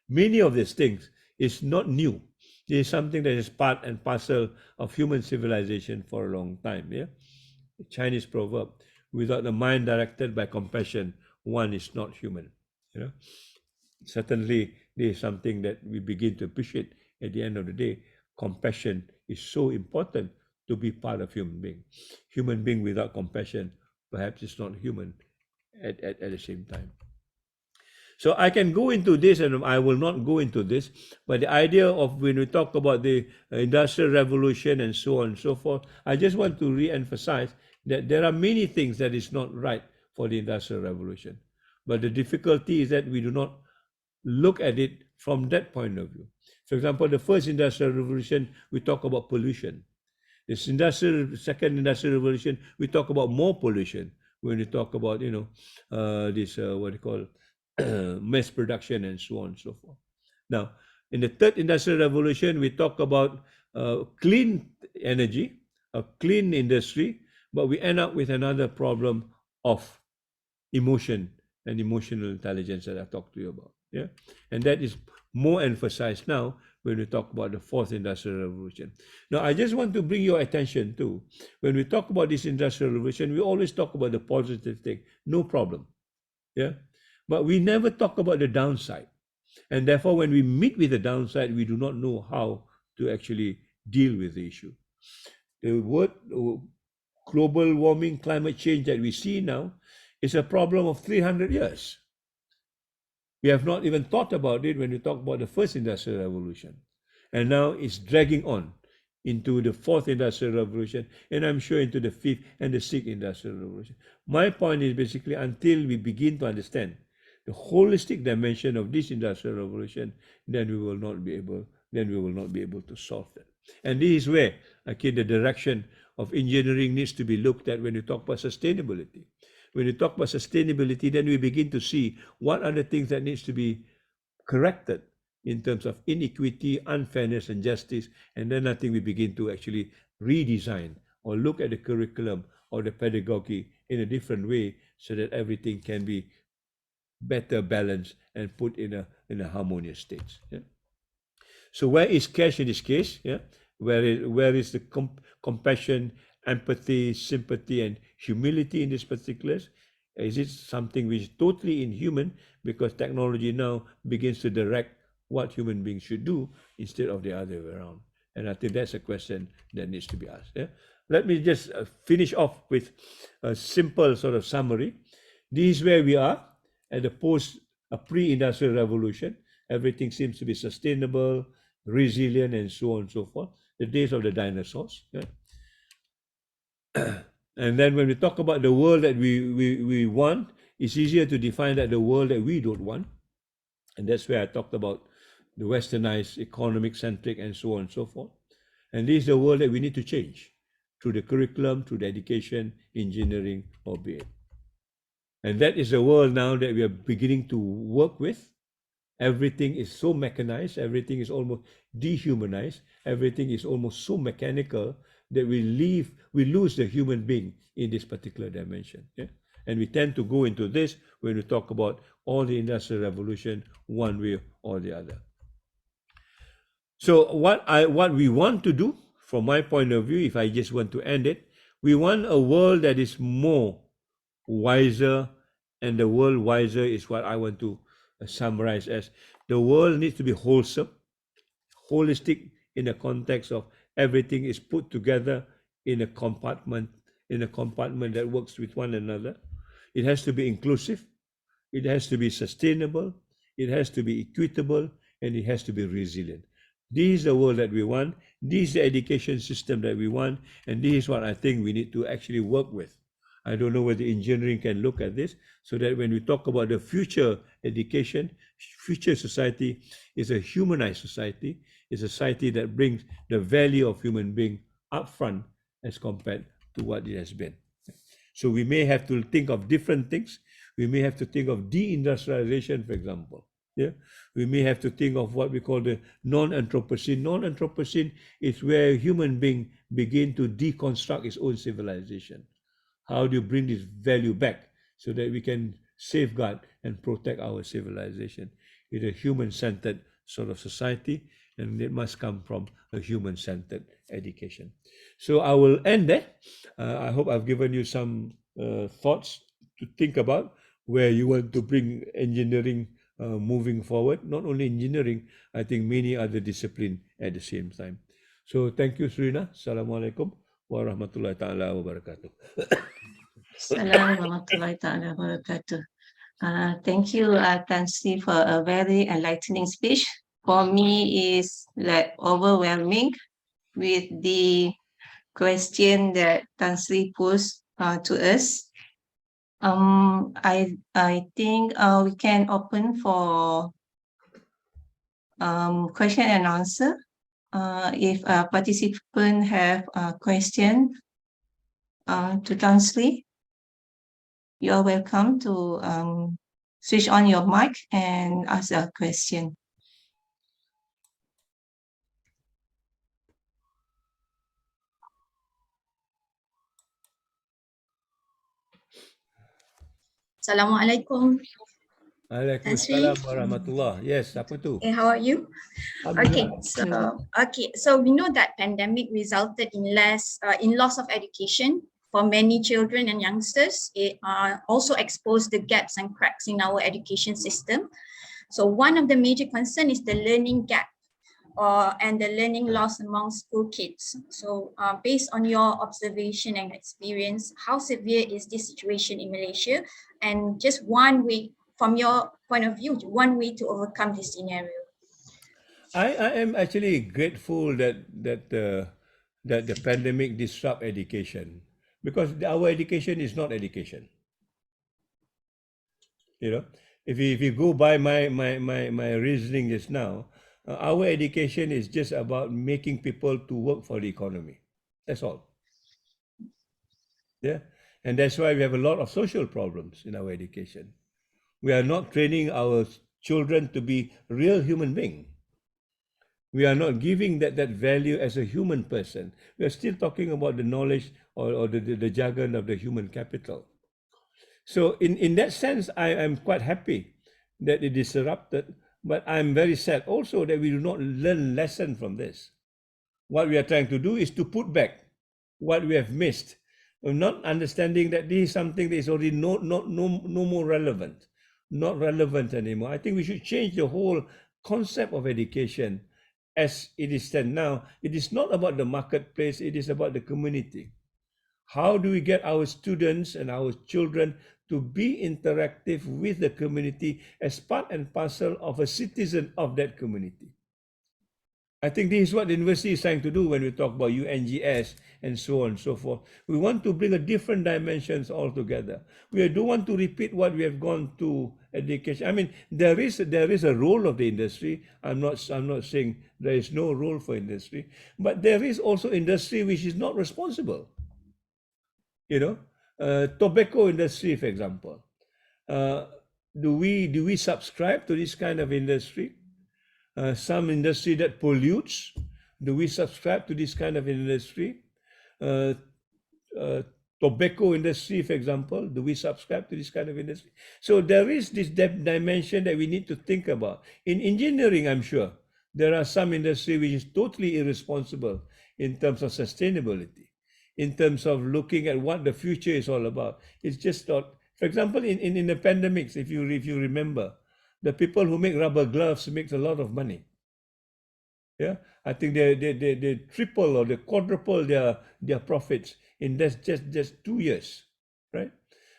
many of these things is not new. It is something that is part and parcel of human civilization for a long time. Yeah, the Chinese proverb: "Without the mind directed by compassion, one is not human." You know, certainly this is something that we begin to appreciate at the end of the day. Compassion is so important to be part of human being. Human being without compassion perhaps is not human at the same time. So I can go into this, and I will not go into this, but the idea of when we talk about the industrial revolution and so on and so forth, I just want to re-emphasize that there are many things that is not right for the industrial revolution. But the difficulty is that we do not look at it from that point of view. For example, the first industrial revolution, we talk about pollution. This second industrial revolution, we talk about more pollution. When we talk about, this what you call mass production and so on and so forth. Now, in the third industrial revolution, we talk about clean energy, a clean industry, but we end up with another problem of emotion and emotional intelligence that I talked to you about. Yeah, and that is more emphasized now when we talk about the fourth industrial revolution. Now, I just want to bring your attention to, when we talk about this industrial revolution, we always talk about the positive thing, no problem. Yeah, but we never talk about the downside. And therefore, when we meet with the downside, we do not know how to actually deal with the issue. The word global warming, climate change that we see now is a problem of 300 years. We have not even thought about it when we talk about the first industrial revolution. And now it's dragging on into the fourth industrial revolution, and I'm sure into the fifth and the sixth industrial revolution. My point is basically, until we begin to understand the holistic dimension of this industrial revolution, then we will not be able to solve that. And this is where, again, the direction of engineering needs to be looked at when you talk about sustainability. When you talk about sustainability, then we begin to see what are the things that needs to be corrected in terms of inequity, unfairness, and justice. And then I think we begin to actually redesign or look at the curriculum or the pedagogy in a different way so that everything can be better balanced and put in a harmonious state. Yeah? So where is cash in this case? Yeah, where is the compassion, empathy, sympathy, and humility in this particular? Is it something which is totally inhuman because technology now begins to direct what human beings should do instead of the other way around? And I think that's a question that needs to be asked. Yeah? Let me just finish off with a simple sort of summary. This is where we are at the pre-industrial revolution. Everything seems to be sustainable, resilient, and so on and so forth. The days of the dinosaurs. Yeah? And then when we talk about the world that we want, it's easier to define that the world that we don't want. And that's where I talked about the westernized, economic centric, and so on and so forth. And this is the world that we need to change through the curriculum, through the education, engineering, or be it. And that is the world now that we are beginning to work with. Everything is so mechanized, everything is almost dehumanized, everything is almost so mechanical that we lose the human being in this particular dimension. Yeah? And we tend to go into this when we talk about all the industrial revolution, one way or the other. So what we want to do, from my point of view, if I just want to end it, we want a world that is more wiser, and the world wiser is what I want to summarize as the world needs to be wholesome, holistic in the context of everything is put together in a compartment that works with one another. It has to be inclusive, it has to be sustainable, it has to be equitable, and it has to be resilient. This is the world that we want, this is the education system that we want, and this is what I think we need to actually work with. I don't know whether engineering can look at this, so that when we talk about the future education, future society is a humanized society, is a society that brings the value of human being up front as compared to what it has been. So we may have to think of different things. We may have to think of deindustrialization, for example. Yeah, we may have to think of what we call the non-Anthropocene. Non-Anthropocene is where human being begin to deconstruct its own civilization. How do you bring this value back so that we can safeguard and protect our civilization? It's a human-centered sort of society, and it must come from a human-centered education. So I will end there. I hope I've given you some thoughts to think about where you want to bring engineering moving forward. Not only engineering, I think many other disciplines at the same time. So thank you, Serena. Assalamualaikum warahmatullahi ta'ala wabarakatuh. Assalamualaikum warahmatullahi wabarakatuh. Thank you, Tan Sri, for a very enlightening speech. For me, is like overwhelming with the question that Tan Sri posed to us. I think we can open for question and answer. If a participant have a question to Tan Sri, you are welcome to switch on your mic and ask a question. Assalamualaikum. Waalaikumsalam warahmatullah. Yes, apa tu? How are you? Okay, so we know that pandemic resulted in loss of education for many children and youngsters. It also exposed the gaps and cracks in our education system. So one of the major concern is the learning gap and the learning loss among school kids. So based on your observation and experience, how severe is this situation in Malaysia? And just one way, from your point of view, one way to overcome this scenario. I am actually grateful that the pandemic disrupt education, because our education is not education. You know, if you go by my reasoning just now, our education is just about making people to work for the economy. That's all. Yeah, and that's why we have a lot of social problems in our education. We are not training our children to be real human beings. We are not giving that value as a human person. We are still talking about the knowledge or the jargon of the human capital. So in that sense, I am quite happy that it is disrupted, but I'm very sad also that we do not learn lesson from this. What we are trying to do is to put back what we have missed. We're not understanding that this is something that is already no more relevant, not relevant anymore. I think we should change the whole concept of education as it is stand now. It is not about the marketplace, it is about the community. How do we get our students and our children to be interactive with the community as part and parcel of a citizen of that community? I think this is what the university is trying to do when we talk about UNGS and so on and so forth. We want to bring a different dimensions altogether. We don't want to repeat what we have gone to education. I mean, there is a role of the industry. I'm not saying there is no role for industry, but there is also industry which is not responsible. You know, tobacco industry, for example. Do we subscribe to this kind of industry? Some industry that pollutes, do we subscribe to this kind of industry? Tobacco industry, for example, do we subscribe to this kind of industry? So there is this dimension that we need to think about. In engineering, I'm sure, there are some industry which is totally irresponsible in terms of sustainability, in terms of looking at what the future is all about. It's just not, for example, in the pandemics, if you remember, the people who make rubber gloves makes a lot of money. Yeah, I think they triple or they quadruple their profits in just 2 years, right?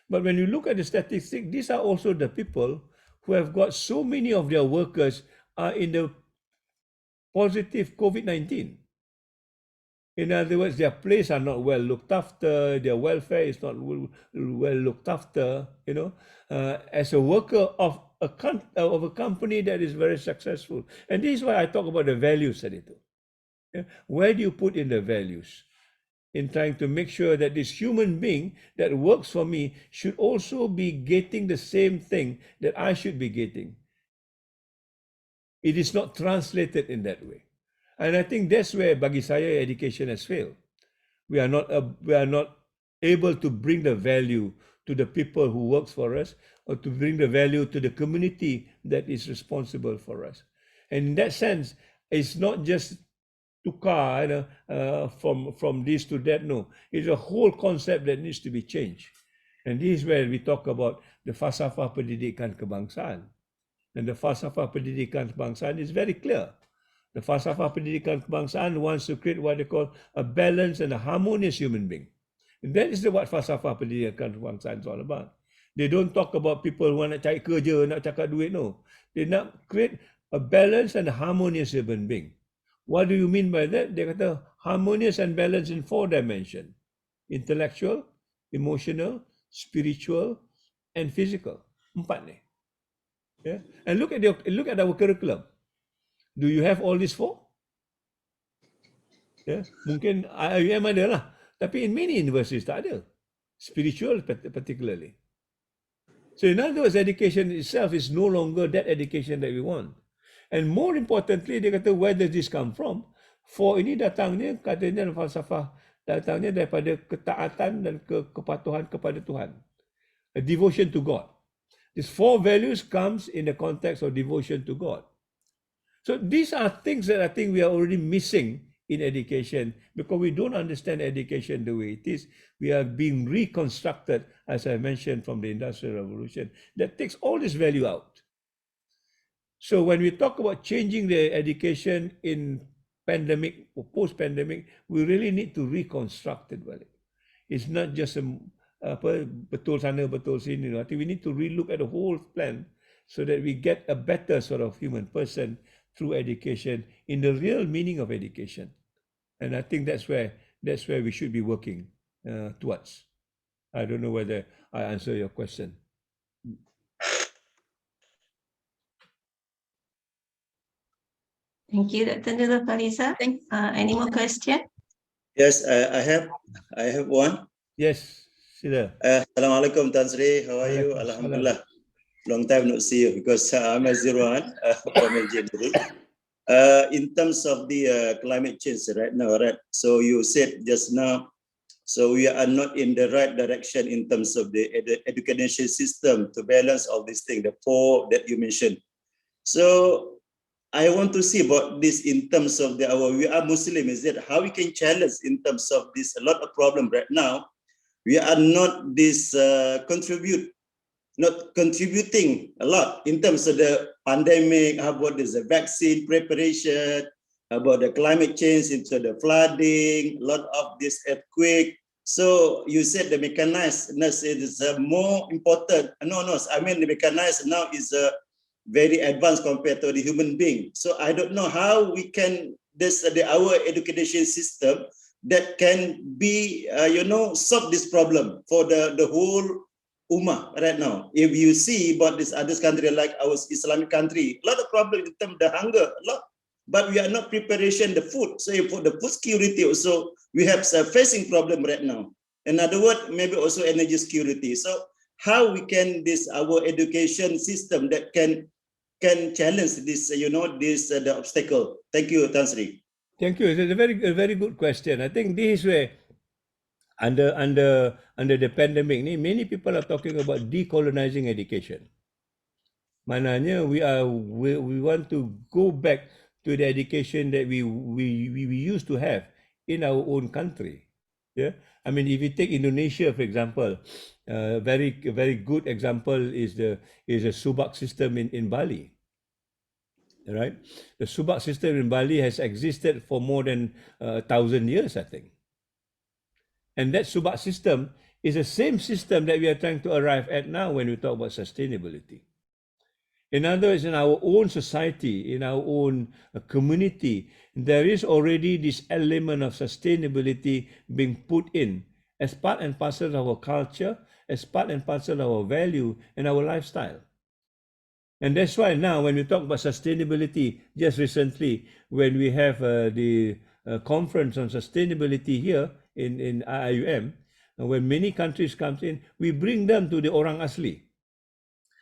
But when you look at the statistics, these are also the people who have got so many of their workers are in the positive COVID-19. In other words, their place are not well looked after, their welfare is not well looked after, you know, as a worker of a company that is very successful. And this is why I talk about the values, Senator. Yeah? Where do you put in the values? In trying to make sure that this human being that works for me should also be getting the same thing that I should be getting. It is not translated in that way. And I think that's where bagi saya education has failed. We are not able to bring the value to the people who works for us, or to bring the value to the community that is responsible for us. And in that sense, it's not just tukar from this to that. No, it's a whole concept that needs to be changed. And this is where we talk about the falsafah pendidikan kebangsaan. And the falsafah pendidikan kebangsaan is very clear. The falsafah pendidikan kebangsaan wants to create what they call a balanced and a harmonious human being. And that is what falsafah pendidikan kebangsaan is all about. They don't talk about people who nak cari kerja, nak cakap duit, no. They nak create a balanced and harmonious human being. What do you mean by that? Dia kata harmonious and balanced in 4 dimensions. Intellectual, emotional, spiritual, and physical. 4 ni. Yeah? And look at our curriculum. Do you have all these 4? Yeah? Mungkin IIUM ada lah. Tapi in many universities tak ada. Spiritual particularly. So in other words, education itself is no longer that education that we want. And more importantly, dia kata, where does this come from? 4 ini datangnya, katanya falsafah, datangnya daripada ketaatan dan kepatuhan kepada Tuhan. A devotion to God. These 4 values comes in the context of devotion to God. So these are things that I think we are already missing in education because we don't understand education the way it is. We are being reconstructed, as I mentioned, from the Industrial Revolution, that takes all this value out. So when we talk about changing the education in pandemic or post-pandemic, we really need to reconstruct it. It's not just betul sana, betul sini. I think we need to relook at the whole plan so that we get a better sort of human person through education in the real meaning of education. And I think that's where we should be working towards. I don't know whether I answer your question. Thank you, Dr. Dzulkifli. Any more questions? Yes, I have one. Yes, sila. Assalamualaikum, Tan Sri. How are you? Alhamdulillah. Long time not see you because I'm a 01 from engineering. In terms of the climate change right now, right? So you said just now, so we are not in the right direction in terms of the education system to balance all these things, the 4 that you mentioned. So I want to see about this in terms of we are Muslim, is that how we can challenge in terms of this, a lot of problem right now. We are not not contributing a lot in terms of the pandemic, how about this, the vaccine preparation, about the climate change, into the flooding, a lot of this earthquake. So you said the mechanizedness is more important. No, I mean the mechanized now is very advanced compared to the human being. So I don't know how we can, our education system that can be, solve this problem for the whole Ummah right now. If you see about this other country like our Islamic country, a lot of problem in terms of the hunger, a lot, but we are not preparation the food. So for the food security also, we have facing problem right now. In other words, maybe also energy security. So how we can our education system that can challenge this, the obstacle. Thank you, Tan Sri. Thank you. It's a very good question. I think this is where under the pandemic, many people are talking about decolonizing education. Mananya we want to go back to the education that we used to have in our own country. Yeah, I mean, if you take Indonesia, for example, very good example is a Subak system in Bali. Right, the Subak system in Bali has existed for more than 1,000 years, I think. And that Subak system is the same system that we are trying to arrive at now when we talk about sustainability. In other words, in our own society, in our own community, there is already this element of sustainability being put in as part and parcel of our culture, as part and parcel of our value and our lifestyle. And that's why now when we talk about sustainability, just recently, when we have the conference on sustainability here in IIUM, when many countries come in, we bring them to the Orang Asli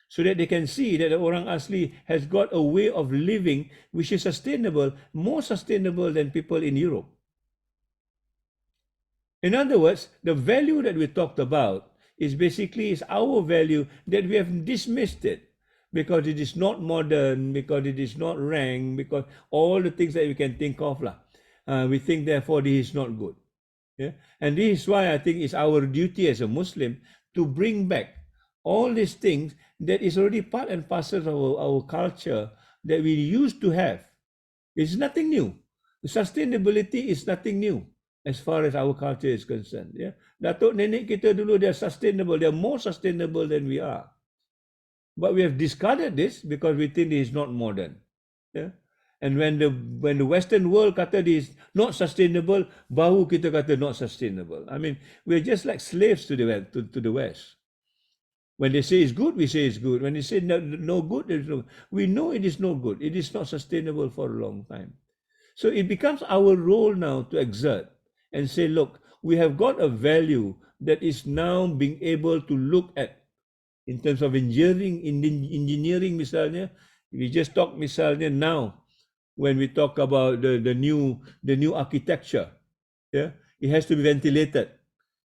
so that they can see that the Orang Asli has got a way of living which is sustainable, more sustainable than people in Europe. In other words, the value that we talked about is our value that we have dismissed it because it is not modern, because it is not rank, because all the things that we can think of. We think therefore this is not good. Yeah? And this is why I think it's our duty as a Muslim to bring back all these things that is already part and parcel of our culture that we used to have. It's nothing new. Sustainability is nothing new. as far as our culture is concerned. Yeah, Datuk nenek kita dulu, they're sustainable. They're more sustainable than we are. But we have discarded this because we think it is not modern. Yeah. And when the Western world kata this not sustainable, baru kita kata not sustainable. I mean, we're just like slaves to the West. When they say it's good, we say it's good. When they say no good, we know it is no good. It is not sustainable for a long time. So it becomes our role now to exert and say, look, we have got a value that is now being able to look at in terms of engineering misalnya. We just talk misalnya now when we talk about the new architecture. Yeah, it has to be ventilated.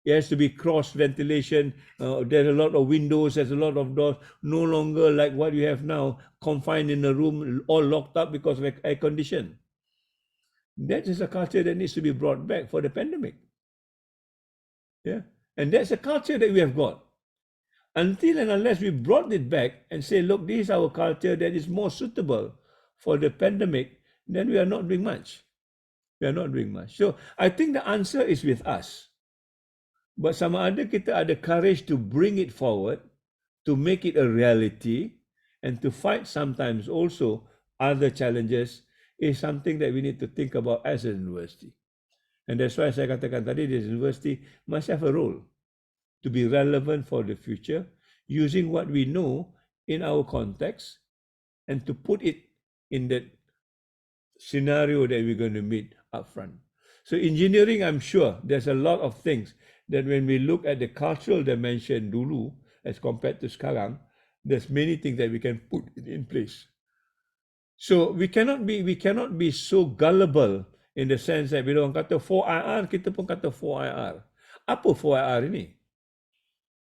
It has to be cross ventilation. There's a lot of windows, there's a lot of doors. No longer like what you have now, confined in a room, all locked up because of air condition. That is a culture that needs to be brought back for the pandemic. Yeah, and that's a culture that we have got. Until and unless we brought it back and say, look, this is our culture that is more suitable for the pandemic, then we are not doing much. We are not doing much. So I think the answer is with us. But sama ada kita ada courage to bring it forward, to make it a reality, and to fight sometimes also other challenges is something that we need to think about as a university. And that's why saya katakan tadi, this university must have a role to be relevant for the future, using what we know in our context and to put it in that scenario that we're going to meet up front. So engineering, I'm sure there's a lot of things that when we look at the cultural dimension dulu as compared to sekarang, there's many things that we can put in place. So we cannot be so gullible in the sense that bila orang kata 4IR, kita pun kata 4IR. Apa 4IR ini?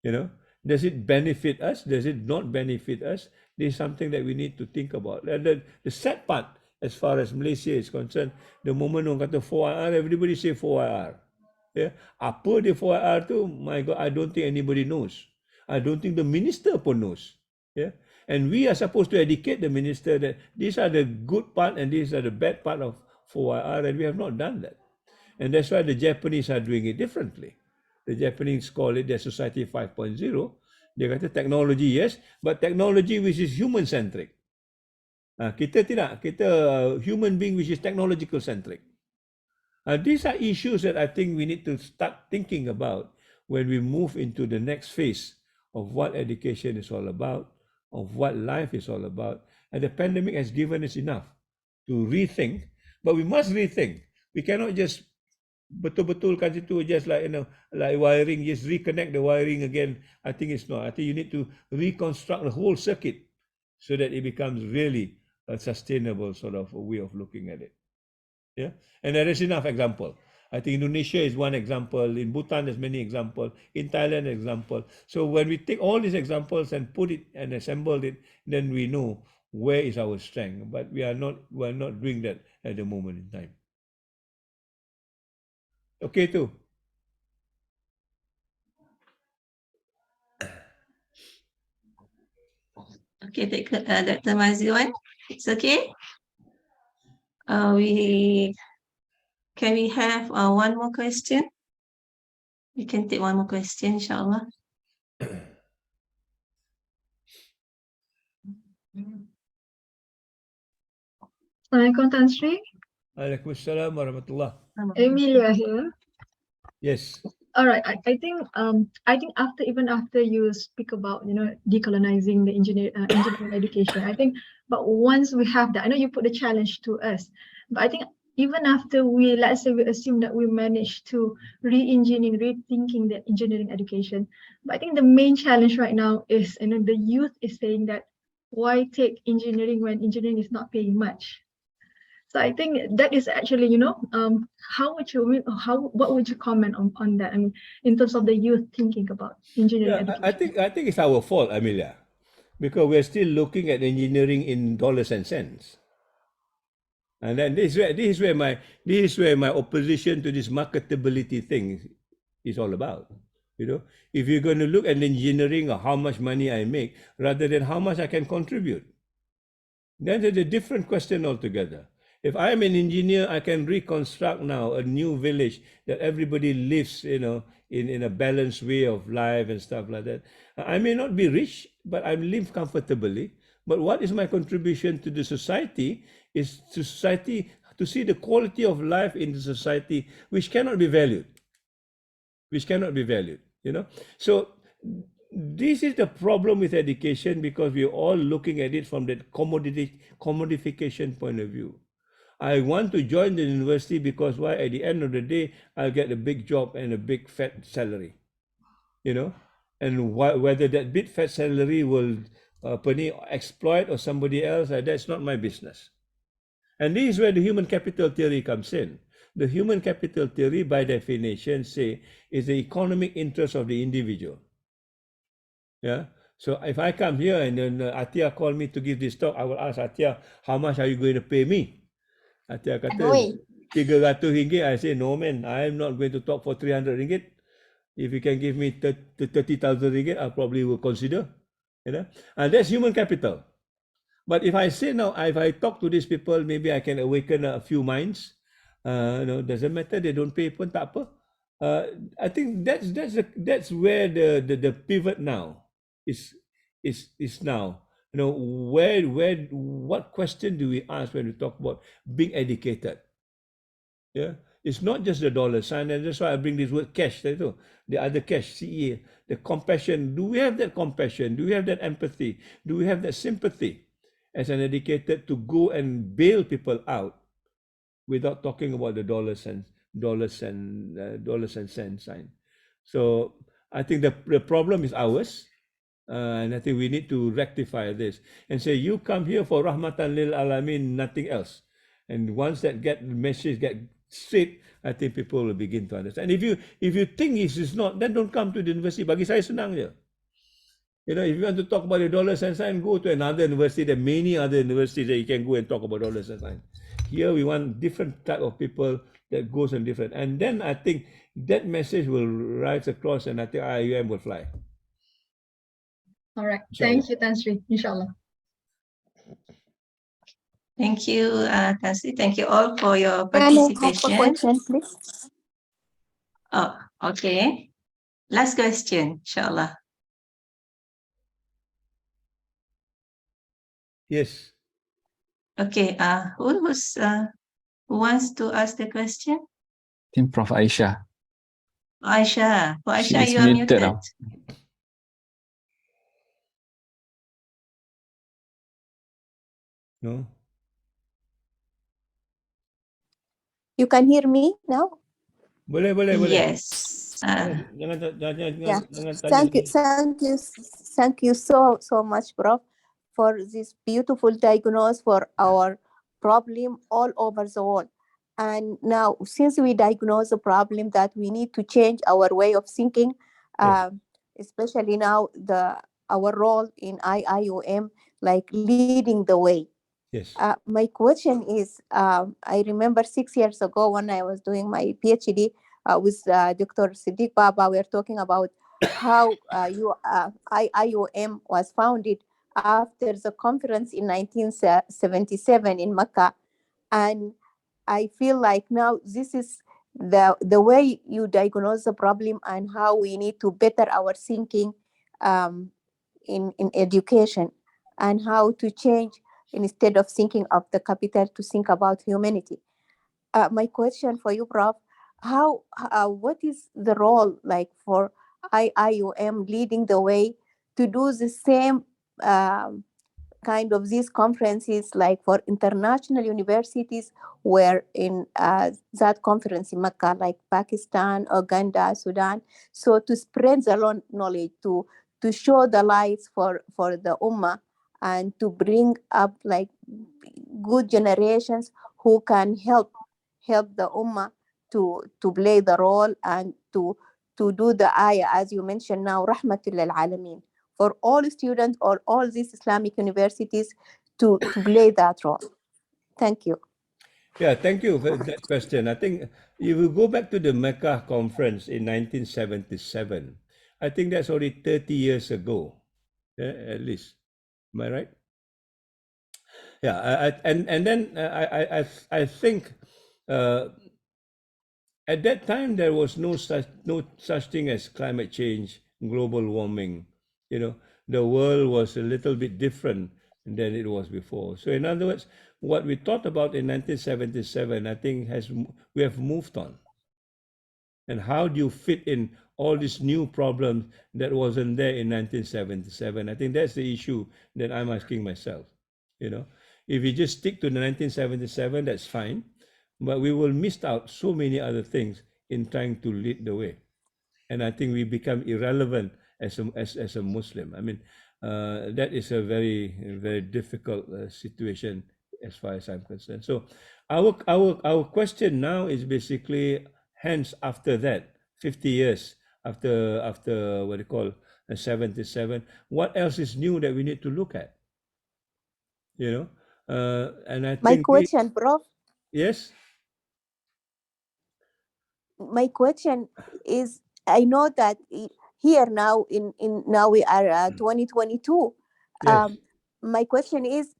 You know, does it benefit us? Does it not benefit us? This is something that we need to think about. And the sad part, as far as Malaysia is concerned, the moment orang kata 4IR, everybody say 4IR. Yeah, apa dia 4IR tu? My God, I don't think anybody knows. I don't think the minister pun knows. Yeah, and we are supposed to educate the minister that these are the good part and these are the bad part of 4IR, and we have not done that. And that's why the Japanese are doing it differently. The Japanese call it their society 5.0. Dia kata technology, yes, but technology which is human-centric. Kita tidak, kita human being which is technological-centric. These are issues that I think we need to start thinking about when we move into the next phase of what education is all about, of what life is all about. And the pandemic has given us enough to rethink, but we must rethink. We cannot just betul-betulkan situ just like, you know, like wiring, just reconnect the wiring again. I think it's not. I think you need to reconstruct the whole circuit so that it becomes really a sustainable sort of a way of looking at it. Yeah, and there is enough example. I think Indonesia is one example. In Bhutan, there's many examples. In Thailand, example. So when we take all these examples and put it and assemble it, then we know where is our strength. But we're not doing that at the moment in time. Okay, too. Okay, Dr. Mazwan, it's okay. Can we have one more question? We can take one more question, inshallah. Assalamualaikum Tan Sri. Waalaikumsalam warahmatullah. Emilia here. Yes. All right. I think after you speak about decolonizing the engineering education, I think, but once we have that, I know you put the challenge to us, but I think even after let's say we assume that we manage to rethinking the engineering education, but I think the main challenge right now is the youth is saying that why take engineering when engineering is not paying much. So I think that is actually, what would you comment on that? I mean, in terms of the youth thinking about engineering education. I think it's our fault, Amelia, because we're still looking at engineering in dollars and cents. And then this is where my opposition to this marketability thing is all about. If you're going to look at engineering or how much money I make rather than how much I can contribute, then there's a different question altogether. If I'm an engineer, I can reconstruct now a new village that everybody lives, in a balanced way of life and stuff like that. I may not be rich, but I live comfortably. But what is my contribution to the society is to society to see the quality of life in the society which cannot be valued. So this is the problem with education, because we're all looking at it from that commodification point of view. I want to join the university because why? At the end of the day, I'll get a big job and a big fat salary, and whether that big fat salary will exploit or somebody else, that's not my business. And this is where the human capital theory comes in. The human capital theory, by definition, is the economic interest of the individual. Yeah. So if I come here and then Atia call me to give this talk, I will ask Atia, how much are you going to pay me? Atia kata, RM300. I say, no man, I am not going to talk for RM300. If you can give me 30,000 ringgit, I probably will consider. And that's human capital. But if I say now, if I talk to these people, maybe I can awaken a few minds. Doesn't matter, they don't pay pun tak apa. I think that's where the pivot now is now. What question do we ask when we talk about being educated? Yeah, it's not just the dollar sign, and that's why I bring this word cash. The other cash, CE, the compassion. Do we have that compassion? Do we have that empathy? Do we have that sympathy as an educated to go and bail people out without talking about the dollars and cents sign? So I think the problem is ours, and I think we need to rectify this and say, you come here for rahmatan lil alamin, nothing else. And once that message get straight, I think people will begin to understand. If you think it is not, then don't come to the university. Bagi saya senang je. If you want to talk about the dollars and sign, go to another university. There are many other universities that you can go and talk about dollars and sign. Here we want different type of people that goes on different. And then I think that message will rise across, and I think IIUM will fly. All right. Inshallah. Thank you, Tan Sri. Inshallah. Thank you, Tan Sri. Thank you all for your Can I have a participation. question, please? Oh, okay. Last question, inshallah. Yes. Okay, who wants to ask the question? I think Prof. Aisha. Aisha. For She Aisha, is you are muted muted. now. No. You can hear me now? Boleh. Yes. Yeah. Thank you so much, Prof, for this beautiful diagnosis for our problem all over the world. And now, since we diagnose a problem that we need to change our way of thinking, Yes. especially now our role in IIUM, like leading the way. Yes. My question is, I remember 6 years ago when I was doing my PhD with Dr. Siddiq Baba, we were talking about how IIUM was founded after the conference in 1977 in Mecca. And I feel like now this is the way you diagnose the problem and how we need to better our thinking in education, and how to change, instead of thinking of the capital, to think about humanity. My question for you, Prof, what is the role like for IIUM leading the way to do the same kind of these conferences, like for international universities, where in that conference in Mecca, like Pakistan, Uganda, Sudan, so to spread the knowledge, to show the lights for the Ummah, and to bring up like good generations who can help the Ummah to play the role, and to do the ayah, as you mentioned now, Rahmatul lil Alameen, for all students or all these Islamic universities to play that role. Thank you. Yeah, thank you for that question. I think if you go back to the Mecca conference in 1977, I think that's already 30 years ago, at least. Am I right? Yeah, and then I think at that time there was no such thing as climate change, global warming. You know, the world was a little bit different than it was before. So in other words, what we thought about in 1977, I think we have moved on. And how do you fit in all these new problems that wasn't there in 1977? I think that's the issue that I'm asking myself. You know, if we just stick to the 1977, that's fine, but we will miss out so many other things in trying to lead the way. And I think we become irrelevant as a Muslim. I mean, that is a very difficult situation as far as I'm concerned. So our question now is basically, hence after that 50 years after what they call 77, what else is new that we need to look at? You know, and I My think question, Prof. yes. My question is, I know that here now now we are 2022. Yes. My question is,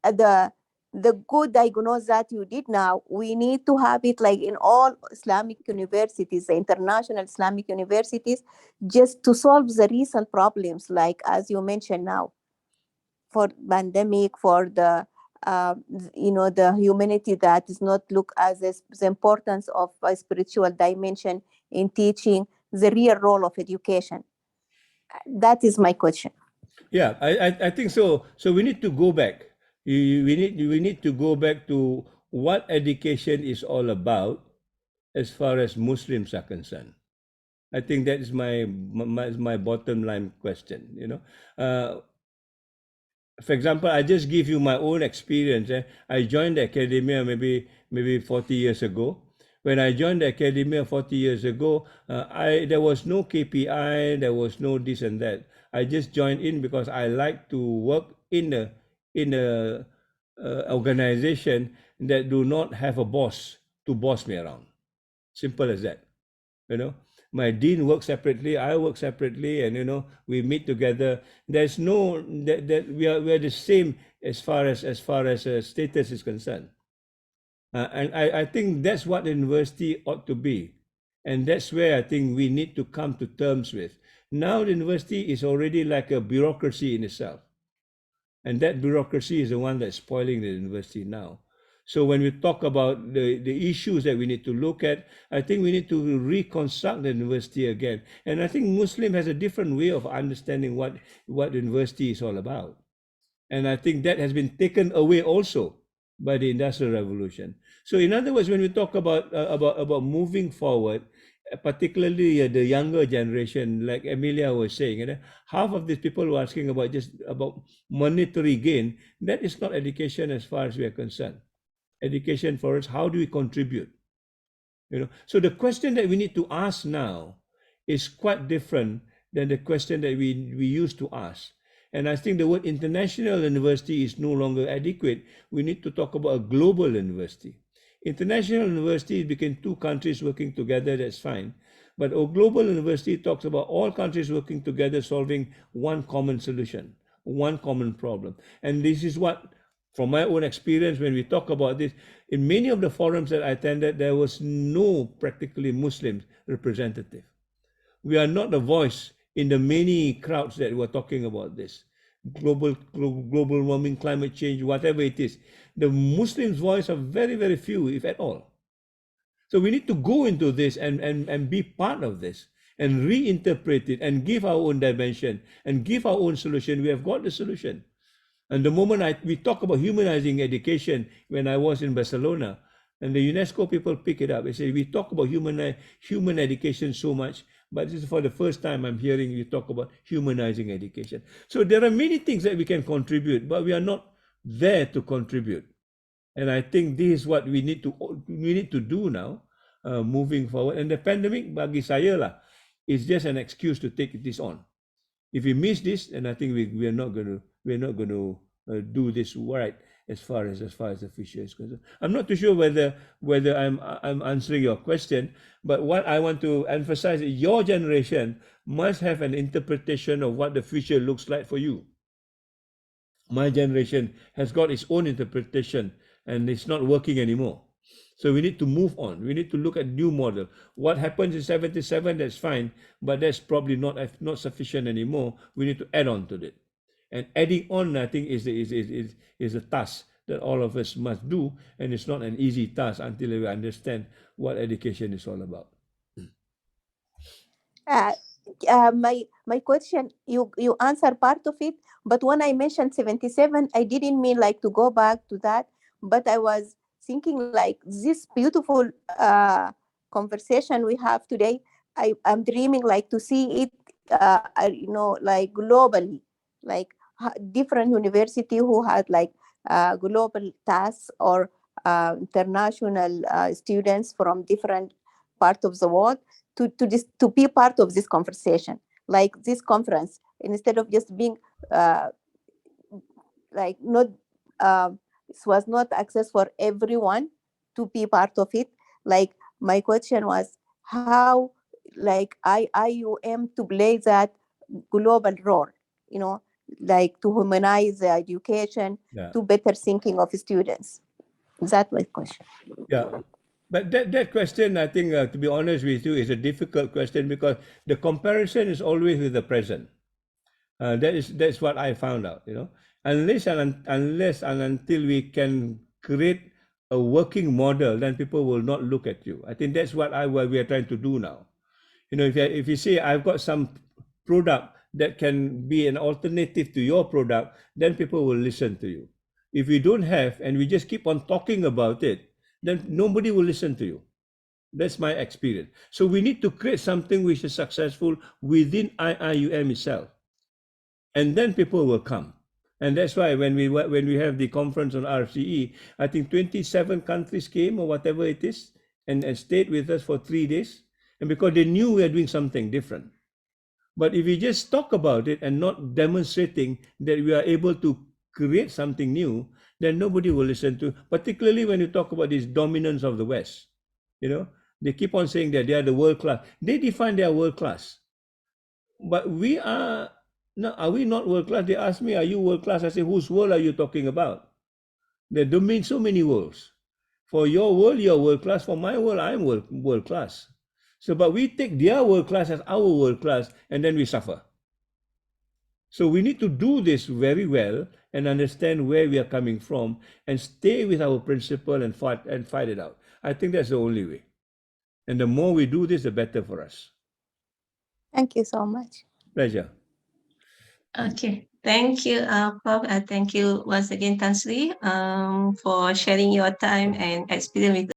the good diagnosis that you did now, we need to have it like in all Islamic universities, the international Islamic universities, just to solve the recent problems, like as you mentioned now, for pandemic, for the the humanity that is not look as the importance of a spiritual dimension in teaching, the real role of education. That is my question. Yeah, I think so. So we need to go back. We need to go back to what education is all about as far as Muslims are concerned. I think that is my bottom line question. You know, for example, I just give you my own experience. I joined the academia maybe 40 years ago. When I joined the academia 40 years ago, there was no KPI, there was no this and that. I just joined in because I like to work in a organization that do not have a boss to boss me around. Simple as that. You know, my dean works separately, I work separately, and we meet together. There's no that we are the same as far as status is concerned. And I think that's what the university ought to be. And that's where I think we need to come to terms with. Now the university is already like a bureaucracy in itself. And that bureaucracy is the one that's spoiling the university now. So when we talk about the issues that we need to look at, I think we need to reconstruct the university again. And I think Muslim has a different way of understanding what university is all about. And I think that has been taken away also by the Industrial Revolution. So in other words, when we talk about moving forward, particularly the younger generation, like Emilia was saying, half of these people were asking about just about monetary gain. That is not education as far as we are concerned. Education for us, how do we contribute? So the question that we need to ask now is quite different than the question that we used to ask. And I think the word international university is no longer adequate. We need to talk about a global university. International university is between two countries working together, that's fine. But a global university talks about all countries working together, solving one common solution, one common problem. And this is what, from my own experience, when we talk about this, in many of the forums that I attended, there was no practically Muslim representative. We are not a voice in the many crowds that were talking about this. Global warming, climate change, whatever it is. The Muslims' voice are very few, if at all. So we need to go into this and be part of this and reinterpret it and give our own dimension and give our own solution. We have got the solution. And the moment we talk about humanizing education, when I was in Barcelona, and the UNESCO people pick it up, they say, we talk about human education so much, but this is for the first time I'm hearing you talk about humanizing education. So there are many things that we can contribute, but we are not there to contribute. And I think this is what we need to do now, moving forward. And the pandemic, bagi saya lah, is just an excuse to take this on. If we miss this, then I think we're not going to do this right as far as the future is concerned. I'm not too sure whether I'm answering your question, but what I want to emphasize is your generation must have an interpretation of what the future looks like for you. My generation has got its own interpretation and it's not working anymore. So we need to move on. We need to look at new model. What happens in 77, that's fine, but that's probably not sufficient anymore. We need to add on to it. And adding on, I think, is a task that all of us must do, and it's not an easy task until we understand what education is all about. My question, you answer part of it, but when I mentioned 77, I didn't mean like to go back to that, but I was thinking like this beautiful conversation we have today. I'm dreaming like to see it, like globally, like different university who had like global tasks or international students from different parts of the world to be part of this conversation, like this conference, instead of just being like not this was not access for everyone to be part of it. Like my question was how like IIUM to play that global role, like to humanize the education, to better thinking of students. That's my question. Yeah. But that question, I think, to be honest with you, is a difficult question because the comparison is always with the present. That's what I found out. Unless and until we can create a working model, then people will not look at you. I think that's what we are trying to do now. If you say I've got some product that can be an alternative to your product, then people will listen to you. If we don't have, and we just keep on talking about it, then nobody will listen to you. That's my experience. So we need to create something which is successful within IIUM itself, and then people will come. And that's why when we have the conference on RCE, I think 27 countries came or whatever it is, and stayed with us for 3 days, and because they knew we are doing something different. But if we just talk about it and not demonstrating that we are able to create something new, then nobody will listen to, particularly when you talk about this dominance of the West. They keep on saying that they are the world class. They define their world class. But we are we not world class? They ask me, are you world class? I say, whose world are you talking about? There don't mean so many worlds. For your world, you're world class. For my world, I'm world class. So, but we take their world class as our world class, and then we suffer. So we need to do this very well and understand where we are coming from and stay with our principle and fight it out. I think that's the only way. And the more we do this, the better for us. Thank you so much. Pleasure. Okay, thank you, Prof. Thank you once again, Tan Sri, for sharing your time and experience with